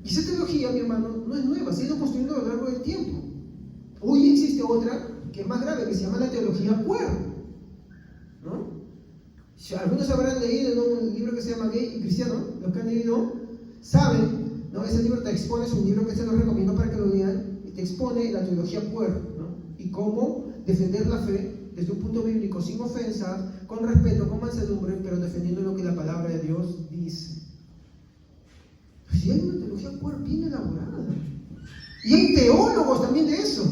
Y esa teología, mi hermano, no es nueva, se ha ido construyendo a lo largo del tiempo. Hoy existe otra que es más grave, que se llama la teología queer, ¿no? Si algunos habrán leído, ¿no?, un libro que se llama Gay y Cristiano. Los que han leído saben, ¿no? Ese libro te expone, es un libro que se los recomiendo para que lo lean, y te expone la teología queer, ¿no? Y cómo defender la fe desde un punto bíblico, sin ofensas, con respeto, con mansedumbre, pero defendiendo lo que la palabra de Dios dice. Si hay una teología queer bien elaborada, y hay teólogos también de eso.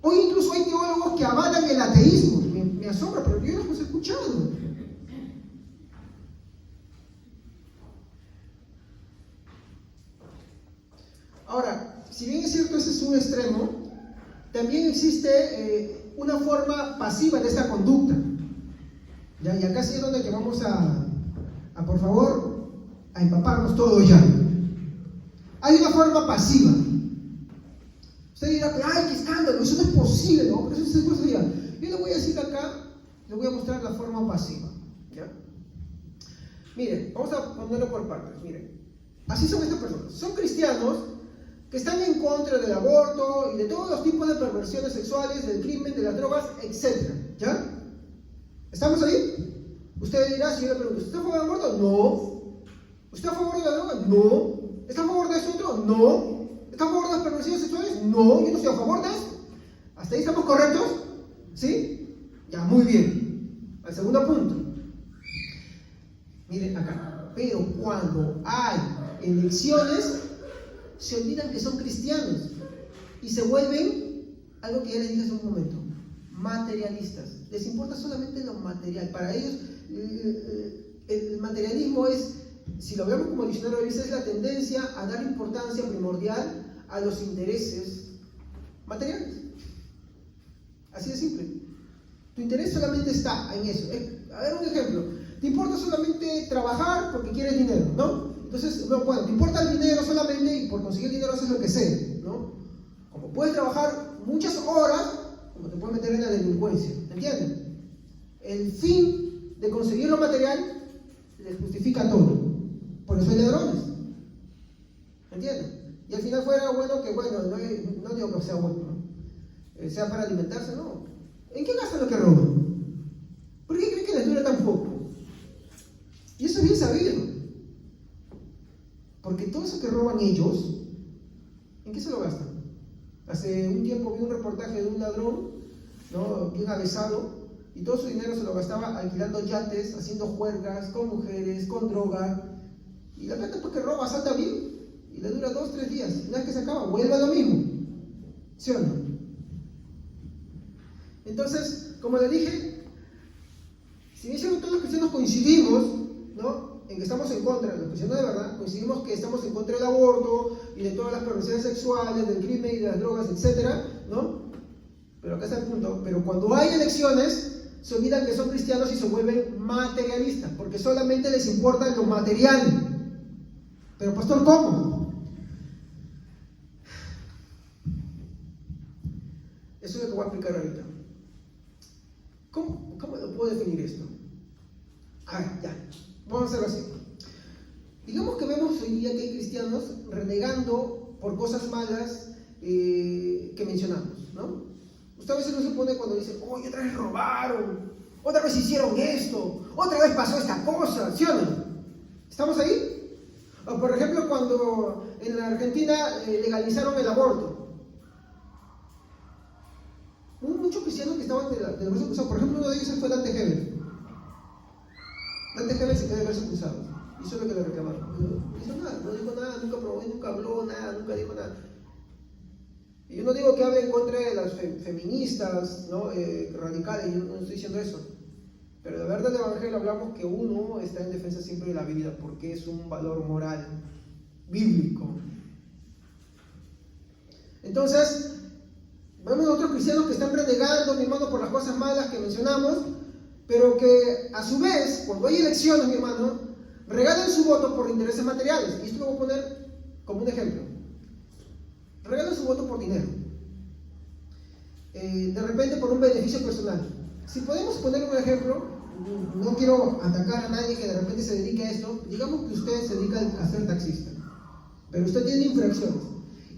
Hoy incluso hay teólogos que avalan el ateísmo. Me asombra, pero yo los he escuchado. Ahora, si bien es cierto, ese es un extremo, también existe una forma pasiva de esta conducta. ¿Ya? Y acá sí es donde que vamos a por favor, a empaparnos todos ya. Hay una forma pasiva. Usted dirá, ¡ay, qué escándalo! Eso no es posible, ¿no? Pero eso se puede. Yo le voy a decir acá les voy a mostrar la forma pasiva, ¿ya? Miren, vamos a ponerlo por partes. Miren, así son estas personas. Son cristianos que están en contra del aborto y de todos los tipos de perversiones sexuales, del crimen, de las drogas, etc. ¿Ya? ¿Estamos ahí? Usted dirá, si yo le pregunto, ¿está a favor del aborto? No. ¿Está a favor de la droga? No. ¿Está a favor de eso otro? No. ¿Está a favor de las perversiones sexuales? No. Yo no estoy a favor de eso. ¿Hasta ahí estamos correctos? ¿Sí? Ya, muy bien. Al segundo punto. Miren acá. Pero cuando hay elecciones, se olvidan que son cristianos y se vuelven, algo que ya les dije hace un momento, materialistas. Les importa solamente lo material. Para ellos, el materialismo es, si lo vemos como diccionario de Biblia, es la tendencia a dar importancia primordial a los intereses materiales. Así de simple. Tu interés solamente está en eso. A ver, un ejemplo. Te importa solamente trabajar porque quieres dinero, ¿no? Entonces, bueno, te importa el dinero solamente y por conseguir dinero haces lo que sea, ¿no? Como puedes trabajar muchas horas, como te puedes meter en la delincuencia, ¿entienden? El fin de conseguir lo material les justifica todo. Por eso hay ladrones, ¿entienden? Y al final fuera bueno que, bueno, no digo que sea bueno, ¿no? Sea para alimentarse, no. ¿En qué gastan lo que roban? ¿Por qué creen que les dura tan poco? Y eso es bien sabido. Porque todo eso que roban ellos, ¿en qué se lo gastan? Hace un tiempo vi un reportaje de un ladrón, ¿no? Bien avesado, y todo su dinero se lo gastaba alquilando yates, haciendo juergas, con mujeres, con droga. Y la plata porque roba salta bien, y le dura 2-3 días. Una vez que se acaba, vuelve a lo mismo. ¿Sí o no? Entonces, como le dije, si bien todos los cristianos coincidimos, ¿no?, en que estamos en contra, los cristianos de verdad, coincidimos que estamos en contra del aborto y de todas las perversiones sexuales, del crimen y de las drogas, etcétera, ¿no? Pero acá está el punto. Pero cuando hay elecciones, se olvidan que son cristianos y se vuelven materialistas, porque solamente les importa lo material. Pero pastor, ¿cómo? Eso es lo que voy a explicar ahorita. ¿Cómo lo puedo definir esto? A ver, ya. Vamos a hacerlo así. Digamos que vemos hoy día que hay cristianos renegando por cosas malas que mencionamos, ¿no? Usted a veces no se pone cuando dice, oye, otra vez robaron, otra vez hicieron esto, otra vez pasó esta cosa, ¿sí o no? ¿Estamos ahí? O por ejemplo, cuando en la Argentina legalizaron el aborto. Hubo muchos cristianos que estaban de los brazos cruzados. Por ejemplo, uno de ellos fue Dante Gebel. Dante Gebel se quedó de brazos cruzados. Hizo lo que le reclamaron. No hizo nada, no dijo nada, nunca probó, nunca habló nada, nunca dijo nada. Y yo no digo que hable en contra de las feministas, ¿no? Radicales, yo no estoy diciendo eso. Pero de verdad del Evangelio hablamos que uno está en defensa siempre de la vida, porque es un valor moral, bíblico. Entonces, vemos a otros cristianos que están renegando, mi hermano, por las cosas malas que mencionamos, pero que a su vez, cuando hay elecciones, mi hermano, regalan su voto por intereses materiales. Y esto lo voy a poner como un ejemplo. Regalan su voto por dinero. De repente por un beneficio personal. Si podemos poner un ejemplo, no quiero atacar a nadie que de repente se dedique a esto. Digamos que usted se dedica a ser taxista, pero usted tiene infracciones.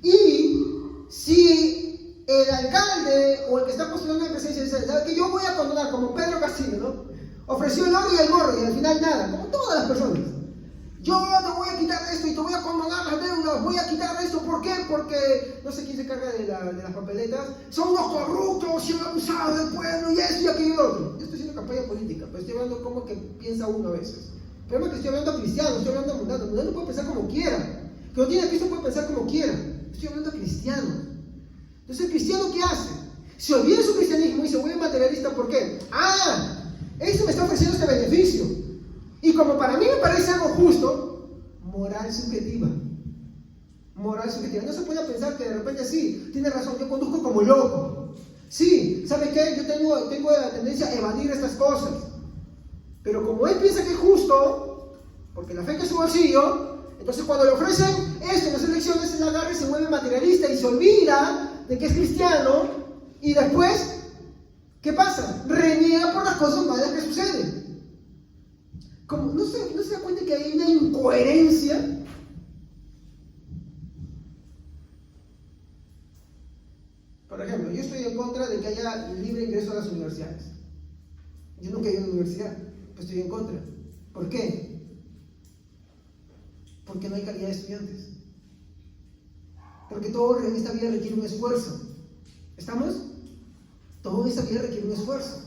Y si el alcalde o el que está postulando la presidencia dice, ¿sabe que yo voy a condonar, como Pedro Castillo, ¿no? Ofreció el oro y el gorro y al final nada, como todas las personas. Yo te voy a quitar esto y te voy a condonar las deudas, voy a quitar esto, ¿por qué? Porque no sé quién se carga de las papeletas, son unos corruptos y han abusado del pueblo y esto y aquello y otro. Yo estoy haciendo campaña política, pero estoy hablando como que piensa uno a veces. Pero es que estoy hablando a cristianos, estoy hablando a mundanos. Mundano puede pensar como quiera, que no tiene a Cristo puede pensar como quiera. Estoy hablando a cristianos. Entonces, ¿el cristiano qué hace? Se olvida de su cristianismo y se vuelve materialista. ¿Por qué? Este me está ofreciendo este beneficio. Y como para mí me parece algo justo, moral subjetiva. Moral subjetiva. No se puede pensar que de repente sí, tiene razón, yo conduzco como loco. Sí, ¿sabe qué? Yo tengo la tendencia a evadir estas cosas. Pero como él piensa que es justo, porque la fe que es su bolsillo, entonces cuando le ofrecen esto en las elecciones, se la agarra y se vuelve materialista y se olvida de que es cristiano y después ¿qué pasa? Reniega por las cosas malas que suceden. Como, ¿no se da cuenta que hay una incoherencia? Por ejemplo, yo estoy en contra de que haya libre ingreso a las universidades. Yo nunca he ido a la universidad, pero estoy en contra. ¿Por qué? Porque no hay calidad de estudiantes. Porque todo en esta vida requiere un esfuerzo. ¿Estamos? Todo en esta vida requiere un esfuerzo.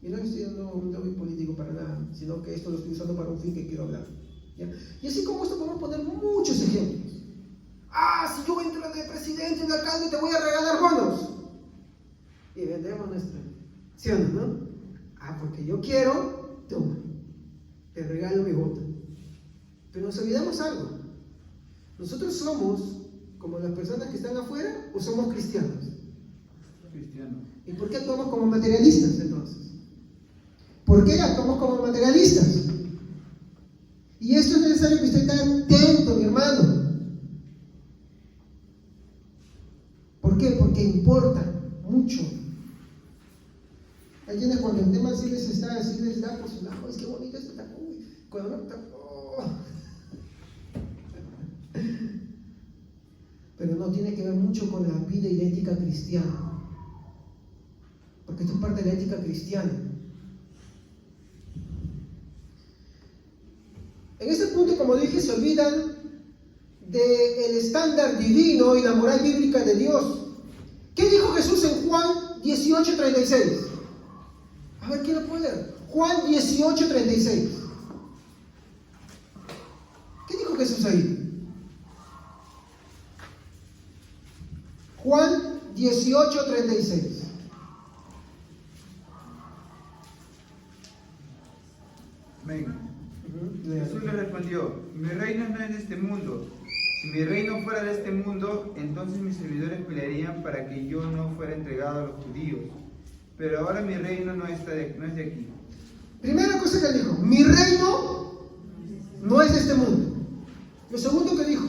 Yo no estoy dando un lobby político para nada, sino que esto lo estoy usando para un fin que quiero hablar. ¿Ya? Y así como esto podemos poner muchos ejemplos. Si yo entro de presidente, de alcalde, te voy a regalar bonos. Y vendemos nuestra. ¿Sí o no? Porque yo quiero, toma, te regalo mi voto. Pero nos olvidamos algo. ¿Nosotros somos como las personas que están afuera o somos cristianos? Cristiano. ¿Y por qué actuamos como materialistas entonces? ¿Por qué actuamos como materialistas? Y esto es necesario que usted esté atento, mi hermano. ¿Por qué? Porque importa mucho. Hay quienes cuando el tema sí les da por su lado, es que bonito esto está, cuando no está, Pero no tiene que ver mucho con la vida y la ética cristiana. Porque esto es parte de la ética cristiana. En este punto, como dije, se olvidan del estándar divino y la moral bíblica de Dios. ¿Qué dijo Jesús en Juan 18:36? A ver, ¿quién lo puede leer? Juan 18:36. ¿Qué dijo Jesús ahí? Juan 18:36. Amén. Jesús le respondió: mi reino no es de este mundo. Si mi reino fuera de este mundo, entonces mis servidores pelearían para que yo no fuera entregado a los judíos. Pero ahora mi reino no es de aquí. Primera cosa que él dijo: mi reino no es de este mundo. Lo segundo que dijo: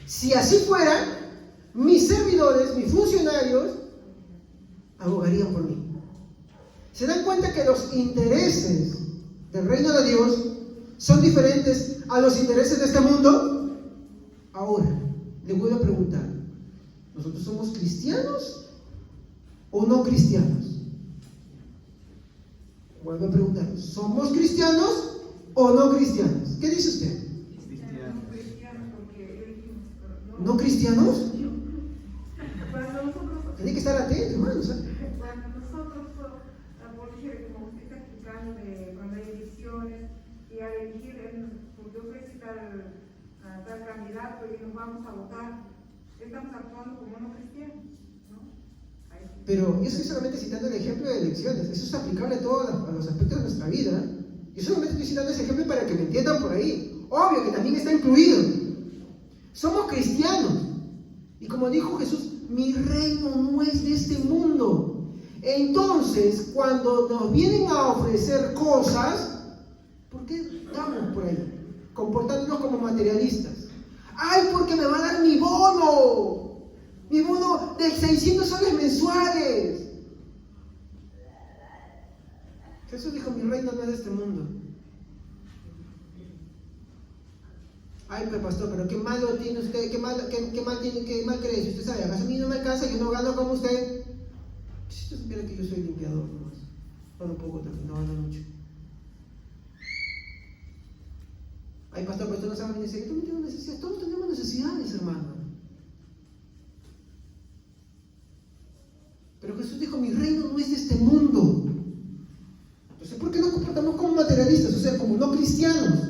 si así fuera, mis servidores, mis funcionarios, abogarían por mí. ¿Se dan cuenta que los intereses del reino de Dios son diferentes a los intereses de este mundo? Ahora, le vuelvo a preguntar: ¿nosotros somos cristianos o no cristianos? Vuelvo a preguntar: ¿somos cristianos o no cristianos? ¿Qué dice usted? ¿No cristianos? Tiene que estar atento, hermanos. Cuando nosotros, como usted está explicando, cuando hay elecciones y al elegir, porque ofrece tal candidato y nos vamos a votar, estamos actuando como no cristianos, ¿no? Pero yo estoy solamente citando el ejemplo de elecciones. Eso es aplicable a todos los aspectos de nuestra vida. Yo solamente estoy citando ese ejemplo para que me entiendan por ahí. Obvio que también está incluido. Somos cristianos. Y como dijo Jesús, mi reino no es de este mundo. Entonces, cuando nos vienen a ofrecer cosas, ¿por qué estamos por ahí? Comportándonos como materialistas. ¡Ay, porque me va a dar mi bono! Mi bono de 600 soles mensuales. Jesús dijo: mi reino no es de este mundo. Ay, pero pastor, pero qué malo tiene usted, qué mal cree. Usted sabe, acaso a mí no me alcanza, yo no gano como usted. Si usted supiera que yo soy limpiador nomás. Gano poco también, no gano mucho. Ay, pastor, pero usted no sabe mi necesidad. Yo también tengo necesidades, todos tenemos necesidades, hermano. Pero Jesús dijo: mi reino no es de este mundo. Entonces, ¿por qué nos comportamos como materialistas? O sea, como no cristianos.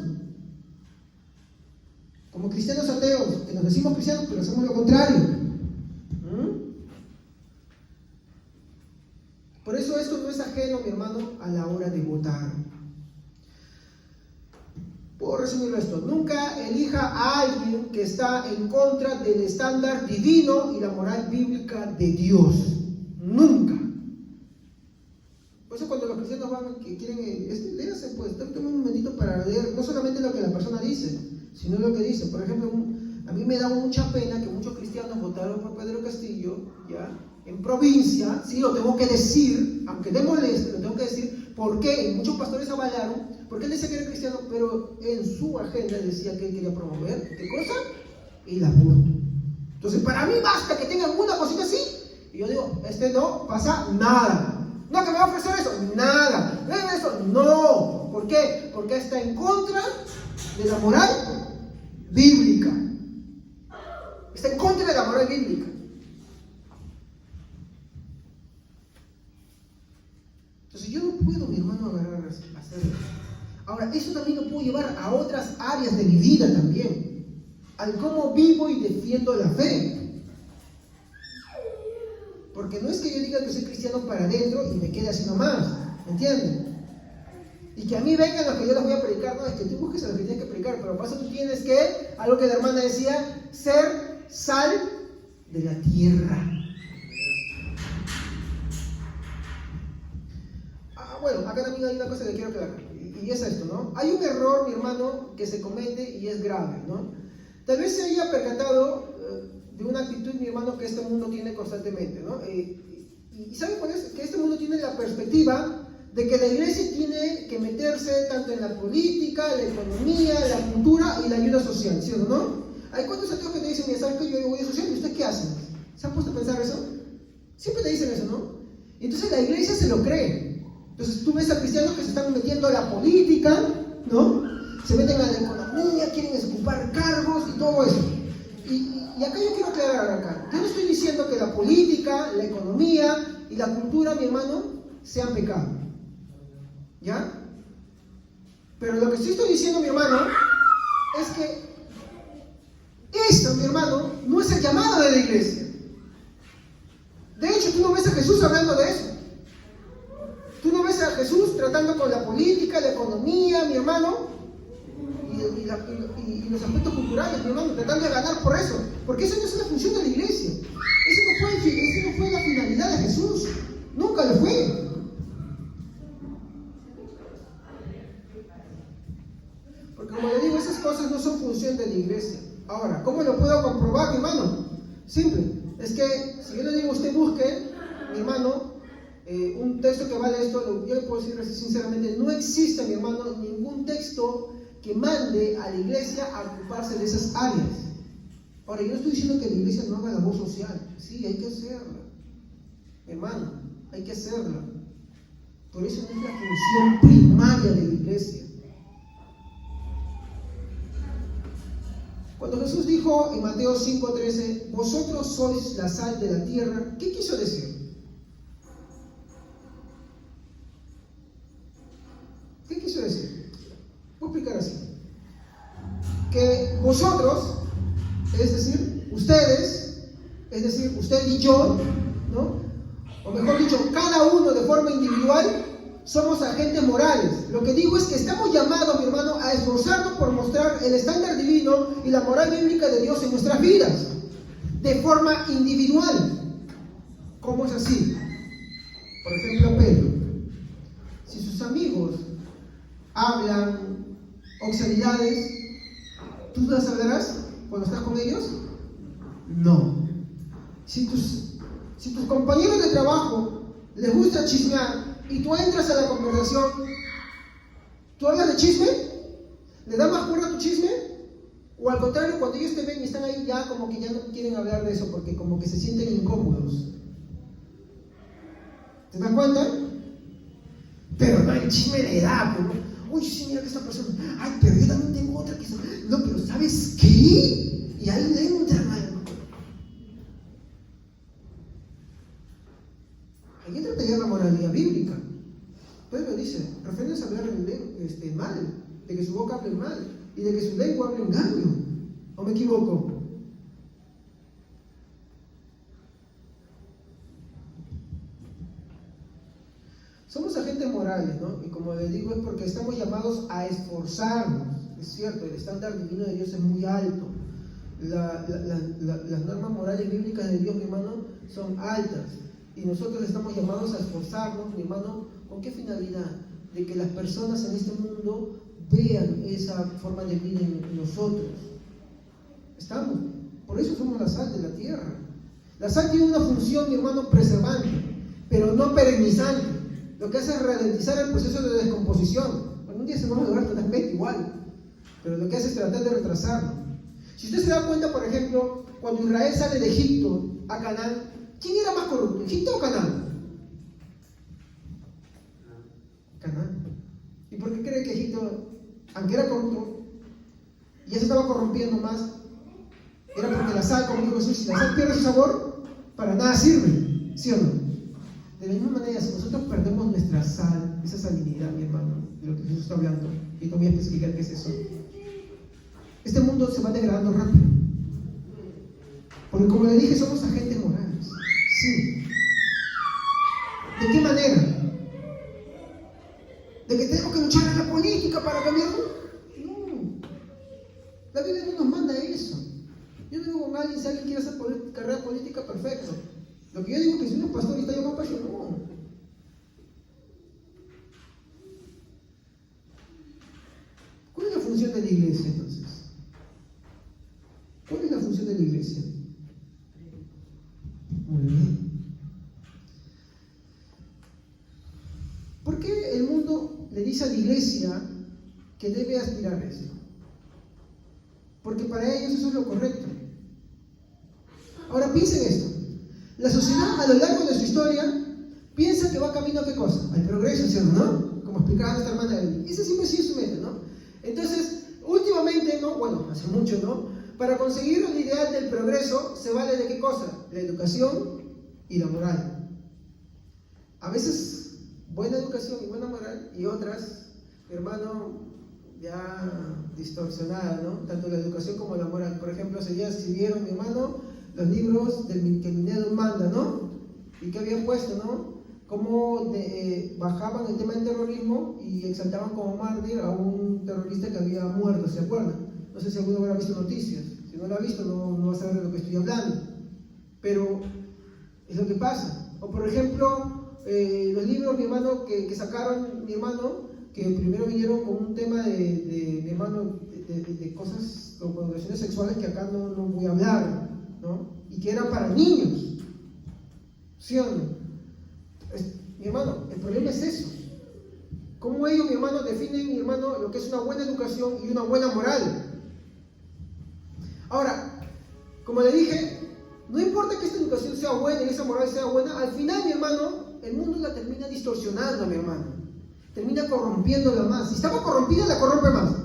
Como cristianos ateos, que nos decimos cristianos, pero hacemos lo contrario. Por eso esto no es ajeno, mi hermano, a la hora de votar. Puedo resumirlo esto: nunca elija a alguien que está en contra del estándar divino y la moral bíblica de Dios. Nunca. Por eso cuando los cristianos van, que quieren, léase pues, tomen un momentito para leer no solamente lo que la persona dice, sino lo que dice. Por ejemplo, A mí me da mucha pena que muchos cristianos votaron por Pedro Castillo, ¿ya? En provincia, sí, lo tengo que decir, aunque le moleste, lo tengo que decir, porque muchos pastores avalaron, porque él decía que era cristiano, pero en su agenda decía que él quería promover, ¿qué cosa? El aborto. Entonces, para mí basta que tengan una cosita así, y yo digo, no pasa nada. No, que me va a ofrecer eso, nada. Eso, no. ¿Por qué? Porque está en contra de la moral bíblica. Está en contra de la moral bíblica. Entonces yo no puedo, mi hermano, agarrar a hacerlo. Ahora, eso también lo puedo llevar a otras áreas de mi vida también. Al cómo vivo y defiendo la fe. Porque no es que yo diga que soy cristiano para adentro y me quede así nomás. ¿Entienden? Y que a mí vengan los que yo les voy a predicar. No, es que tú busques a los que tienes que predicar. Pero para eso tú tienes que, algo que la hermana decía, ser sal de la tierra. Bueno, acá también hay una cosa que quiero aclarar, y es esto, ¿no? Hay un error, mi hermano, que se comete y es grave, ¿no? Tal vez se haya percatado de una actitud, mi hermano, que este mundo tiene constantemente, ¿no? Y ¿saben cuál es? Que este mundo tiene la perspectiva de que la iglesia tiene que meterse tanto en la política, la economía, la cultura y la ayuda social, ¿sí o no? Hay cuantos ateos que te dicen, mira, ¿saben que yo hago ayuda social? ¿Y ustedes qué hacen? ¿Se han puesto a pensar eso? Siempre te dicen eso, ¿no? Y entonces la iglesia se lo cree. Entonces tú ves a cristianos que se están metiendo a la política, ¿no? Se meten a la economía, quieren ocupar cargos y todo eso. Y acá yo quiero aclarar acá. Yo no estoy diciendo que la política, la economía y la cultura, mi hermano, sean pecado. ¿Ya? Pero lo que sí estoy diciendo, mi hermano, es que esto, mi hermano, no es el llamado de la iglesia. De hecho, tú no ves a Jesús hablando de eso. Tú no ves a Jesús tratando con la política, la economía, mi hermano, y los aspectos culturales, mi hermano, tratando de ganar por eso. Porque esa no es la función de la iglesia. Esa no fue la finalidad de Jesús. Nunca lo fue. Porque como le digo, esas cosas no son función de la iglesia. Ahora, ¿cómo lo puedo comprobar, mi hermano? Simple. Es que si yo le digo a usted busque, mi hermano, un texto que vale esto, yo le puedo decir así sinceramente, no existe, mi hermano, ningún texto que mande a la iglesia a ocuparse de esas áreas. Ahora, yo no estoy diciendo que la iglesia no haga labor social. Sí, hay que hacerla. Hermano, hay que hacerla. Por eso no es la función primaria de la iglesia. Cuando Jesús dijo en Mateo 5:13, vosotros sois la sal de la tierra, ¿qué quiso decir? ¿Qué quiso decir? Voy a explicar así. Que vosotros, es decir, ustedes, es decir, usted y yo, ¿no? O mejor dicho, cada uno de forma individual, somos agentes morales. Lo que digo es que estamos llamados, mi hermano, a esforzarnos por mostrar el estándar divino y la moral bíblica de Dios en nuestras vidas, de forma individual. ¿Cómo es así? Por ejemplo, Pedro. Si sus amigos hablan obscenidades, ¿tú las hablarás cuando estás con ellos? No. Si tus compañeros de trabajo les gusta chismear y tú entras a la conversación, ¿tú hablas de chisme? ¿Le das más cuerda a tu chisme? O al contrario, cuando ellos te ven y están ahí ya como que ya no quieren hablar de eso porque como que se sienten incómodos. ¿Te das cuenta? Pero no, el chisme le da, pero uy, sí, mira que esta persona, ay, pero yo también tengo otra que está, no, pero ¿sabes qué? Y ahí le entra, hermano. Hay que tratar la moralidad bíblica. Pedro dice, refrénense a hablar mal, de que su boca hable mal, y de que su lengua hable engaño. ¿O me equivoco? Somos agentes morales, ¿no? Y como les digo, es porque estamos llamados a esforzarnos. Es cierto, el estándar divino de Dios es muy alto. Las normas morales bíblicas de Dios, mi hermano, son altas. Y nosotros estamos llamados a esforzarnos, mi hermano, ¿con qué finalidad? De que las personas en este mundo vean esa forma de vida en nosotros. Estamos. Por eso somos la sal de la tierra. La sal tiene una función, mi hermano, preservante, pero no perennizante. Lo que hace es ralentizar el proceso de descomposición. Bueno, un día se va a lograr totalmente igual, pero lo que hace es tratar de retrasarlo. Si usted se da cuenta, por ejemplo, cuando Israel sale de Egipto a Canaán, ¿quién era más corrupto, Egipto o Canaán? Canaán. ¿Y por qué cree que Egipto, aunque era corrupto, ya se estaba corrompiendo más? Era porque la sal, como dijo Jesús, si la sal pierde su sabor, para nada sirve, ¿sí o no? De la misma manera, si nosotros perdemos nuestra sal, esa salinidad, mi hermano, de lo que Jesús está hablando, y no voy a especificar qué es eso, este mundo se va degradando rápido. Porque como le dije, somos agentes morales. Sí. ¿De qué manera? ¿De que tenemos que luchar en la política para cambiarlo? No. La Biblia no nos manda eso. Yo no digo con alguien, si alguien quiere hacer carrera política, perfecto. Lo que yo digo es que si uno es pastor y está llamado para eso, no. ¿Cuál es la función de la iglesia entonces? ¿Cuál es la función de la iglesia? Muy bien. ¿Por qué el mundo le dice a la iglesia que debe aspirar a esto? Porque para ellos eso es lo correcto. Ahora piensen esto. La sociedad a lo largo de su historia piensa que va camino a qué cosa? Al progreso, ¿cierto? ¿No? Como explicaba nuestra hermana Evelyn. Esa siempre ha sido su mente, ¿no? Entonces, últimamente, ¿no? Bueno, hace mucho, ¿no? Para conseguir el ideal del progreso se vale de qué cosa? La educación y la moral. A veces buena educación y buena moral, y otras, hermano, ya distorsionada, ¿no? Tanto la educación como la moral. Por ejemplo, hace días si vieron, mi hermano, los libros que Minedo manda, ¿no? Y que habían puesto, ¿no? Cómo bajaban el tema del terrorismo y exaltaban como mártir a un terrorista que había muerto, ¿se acuerdan? No sé si alguno habrá visto noticias. Si no lo ha visto, no va a saber de lo que estoy hablando. Pero es lo que pasa. O por ejemplo, los libros, mi hermano, que sacaron, mi hermano, que primero vinieron con un tema de mi hermano, de cosas, o connotaciones sexuales que acá no voy a hablar, ¿no? Y que eran para niños. ¿Sí o no? Mi hermano, el problema es eso. ¿Cómo ellos, mi hermano, definen, mi hermano, lo que es una buena educación y una buena moral? Ahora, como le dije, no importa que esta educación sea buena y esa moral sea buena, al final, mi hermano, el mundo la termina distorsionando, mi hermano. Termina corrompiéndola más. Si estaba corrompida, la corrompe más.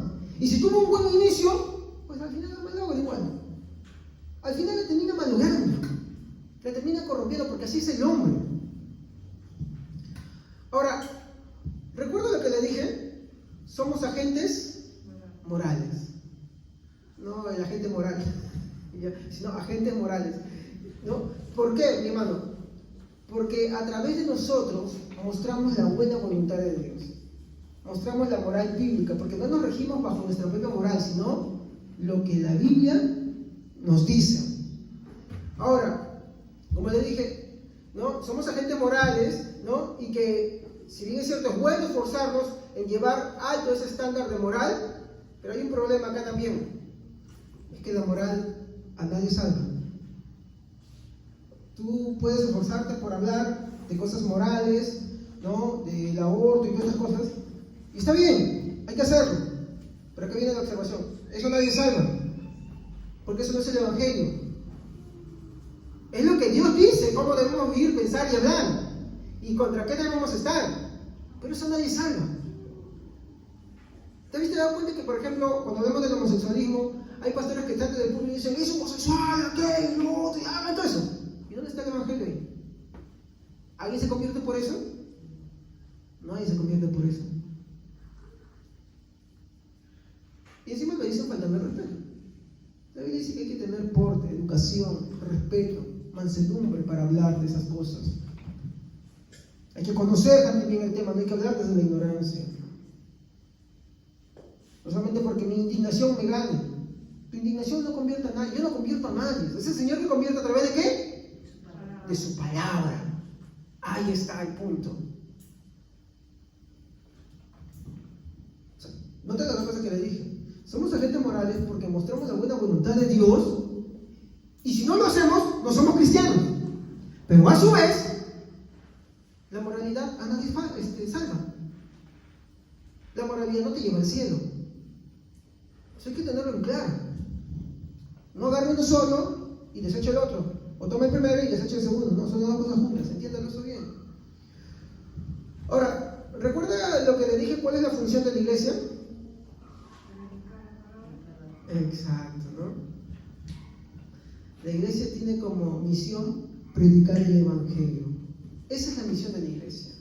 Y si tuvo un buen inicio, pues al final la malogra igual. Al final la termina malogrando. La termina corrompiendo porque así es el hombre. Ahora, ¿recuerda lo que le dije? Somos agentes morales. No el agente moral, sino agentes morales. ¿No? ¿Por qué, mi hermano? Porque a través de nosotros mostramos la buena voluntad de Dios. Mostramos la moral bíblica, porque no nos regimos bajo nuestra propia moral, sino lo que la Biblia nos dice. Ahora, como le dije, ¿no? Somos agentes morales, ¿no? Y que, si bien es cierto, es bueno esforzarnos en llevar alto ese estándar de moral, pero hay un problema acá también. Es que la moral a nadie salva. Tú puedes esforzarte por hablar de cosas morales, ¿no? Del aborto y todas esas cosas. Y está bien, hay que hacerlo. Pero acá viene la observación. Eso nadie salva. Porque eso no es el Evangelio. Es lo que Dios dice, cómo debemos vivir, pensar y hablar. Y contra qué debemos estar. Pero eso nadie salva. ¿Te habiste dado cuenta que, por ejemplo, cuando hablamos del homosexualismo, hay pastores que están del público y dicen, es homosexual, gay, no, te hagan todo eso? ¿Y dónde está el Evangelio ahí? ¿Alguien se convierte por eso? Nadie se convierte por eso. Y encima me dicen faltando el respeto. La Biblia dice que hay que tener porte, educación, respeto, mansedumbre para hablar de esas cosas. Hay que conocer también bien el tema, no hay que hablar desde la ignorancia. No solamente porque mi indignación me gane. Tu indignación no convierte a nadie, yo no convierto a nadie. Es el Señor que convierte a través de qué? De su palabra. Ahí está el punto. O sea, nota las cosas que le dije. somos agentes morales porque mostramos la buena voluntad de Dios, y si no lo hacemos, no somos cristianos. Pero a su vez, la moralidad a nadie salva. La moralidad no te lleva al cielo. Eso hay que tenerlo en claro. No agarre uno solo y deseche el otro. O tome el primero y deseche el segundo. No, son dos cosas juntas. Entiéndalo eso bien. Ahora, ¿recuerda lo que le dije? ¿Cuál es la función de la iglesia? Exacto, ¿no? La iglesia tiene como misión predicar el evangelio. Esa es la misión de la iglesia.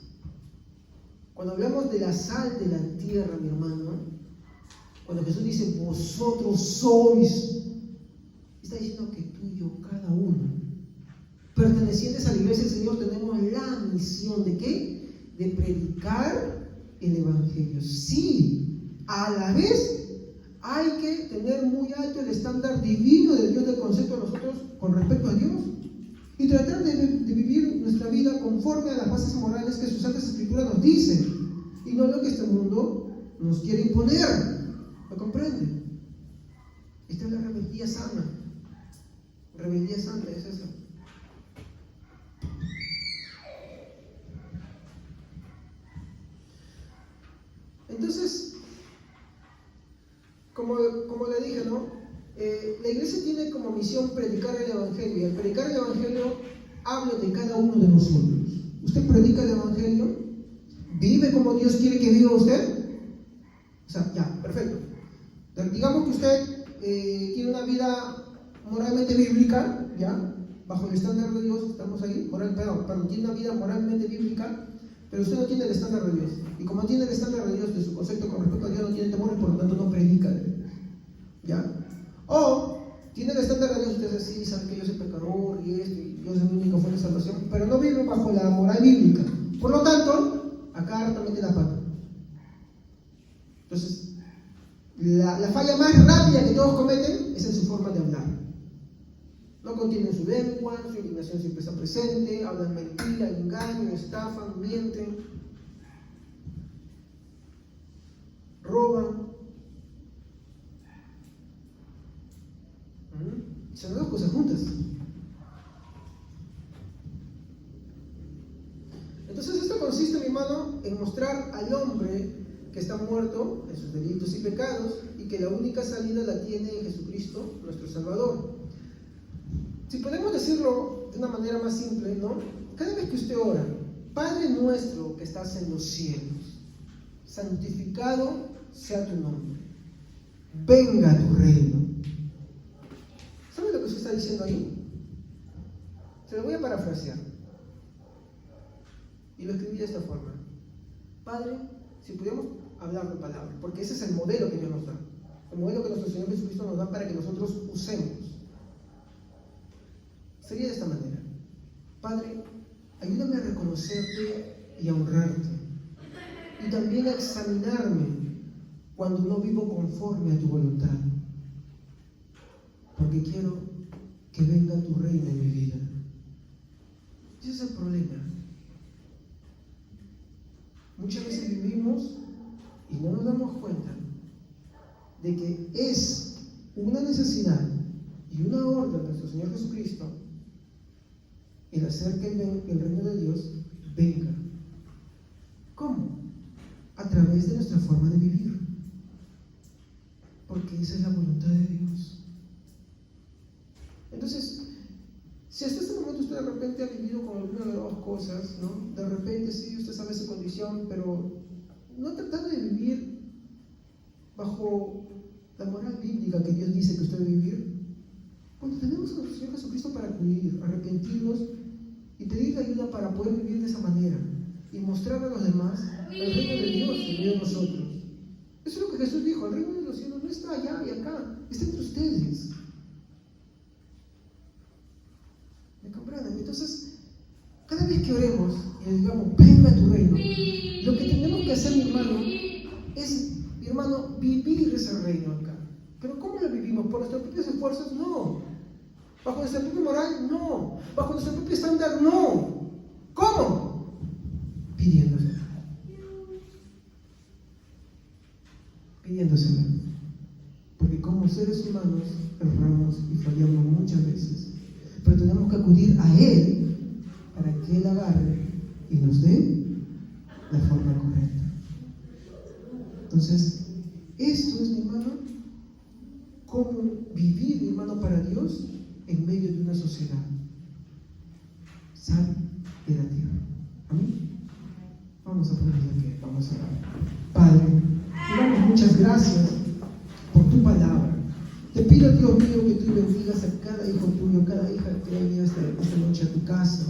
Cuando hablamos de la sal de la tierra, mi hermano, cuando Jesús dice, vosotros sois, está diciendo que tú y yo, cada uno, pertenecientes a la iglesia del Señor, tenemos la misión ¿de qué? De predicar el evangelio. Sí, a la vez hay que tener muy alto el estándar divino de Dios, del concepto de nosotros con respecto a Dios, y tratar de vivir nuestra vida conforme a las bases morales que sus santas escrituras nos dicen, y no lo que este mundo nos quiere imponer. ¿Lo comprende? Esta es la rebeldía sana. Rebeldía santa es esa. Entonces, como le dije, ¿no? La iglesia tiene como misión predicar el evangelio, y al predicar el evangelio hablo de cada uno de nosotros. ¿Usted predica el evangelio? ¿Vive como Dios quiere que viva usted? O sea, ya, perfecto. Digamos que usted tiene una vida moralmente bíblica, ya, bajo el estándar de Dios, estamos ahí, tiene una vida moralmente bíblica, pero usted no tiene el estándar de Dios. Y como no tiene el estándar de Dios, de su concepto con respecto a Dios, no tiene temor y por lo tanto no predica de Dios. ¿Ya? O tiene el estándar de Dios, usted sí sabe que yo soy pecador y esto, y Dios es mi única fuente de salvación, pero no vive bajo la moral bíblica. Por lo tanto, acá harta mete la pata. Entonces, la falla más rápida que todos cometen es en su forma de hablar. No contienen su lengua, su indignación siempre está presente, hablan mentira, engañan, estafan, mienten, roban. Son dos cosas juntas. Entonces esto consiste, mi hermano, en mostrar al hombre que está muerto en sus delitos y pecados y que la única salida la tiene en Jesucristo, nuestro Salvador. Si podemos decirlo de una manera más simple, ¿no? Cada vez que usted ora, Padre nuestro que estás en los cielos, santificado sea tu nombre, venga tu reino. ¿Sabe lo que se está diciendo ahí? Se lo voy a parafrasear. Y lo escribí de esta forma. Padre, si pudiéramos hablar de palabras, porque ese es el modelo que Dios nos da. El modelo que nuestro Señor Jesucristo nos da para que nosotros usemos. Sería de esta manera. Padre, ayúdame a reconocerte y a honrarte. Y también a examinarme cuando no vivo conforme a tu voluntad. Porque quiero que venga tu reino en mi vida. Ese es el problema. Muchas veces vivimos y no nos damos cuenta de que es una necesidad y una orden de nuestro Señor Jesucristo el hacer que el reino de Dios venga. ¿Cómo? A través de nuestra forma de vivir. Porque esa es la voluntad de Dios. Entonces, si hasta este momento usted de repente ha vivido con alguna de las dos cosas, ¿no? De repente sí, usted sabe su condición, pero no ha tratado de vivir bajo la moral bíblica que Dios dice que usted debe vivir. Cuando tenemos a nuestro Señor Jesucristo para acudir, arrepentirnos y pedirle ayuda para poder vivir de esa manera y mostrar a los demás el reino de Dios que vive en nosotros. Eso es lo que Jesús dijo: el reino de los cielos no está allá y acá, está entre ustedes. ¿Me comprenden? Entonces, cada vez que oremos y le digamos, venga tu reino, lo que tenemos que hacer, mi hermano, es, mi hermano, vivir ese reino acá. Pero ¿cómo lo vivimos? ¿Por nuestros propios esfuerzos? No. ¿Bajo nuestra propia moral? No. ¿Bajo nuestro propio estándar? No. ¿Cómo? Pidiéndoselo. Pidiéndoselo. humanos erramos y fallamos muchas veces, pero tenemos que acudir a Él para que Él agarre y nos dé la forma correcta. Entonces, esto es, mi hermano, cómo vivir, mi hermano, para Dios en medio de una sociedad. Sal de la tierra. Amén. Vamos a ponerle que vamos a orar. Padre, te damos muchas gracias por tu palabra. Te pido, Dios mío, que tú bendigas a cada hijo tuyo, a cada hija que ha venido esta noche a tu casa.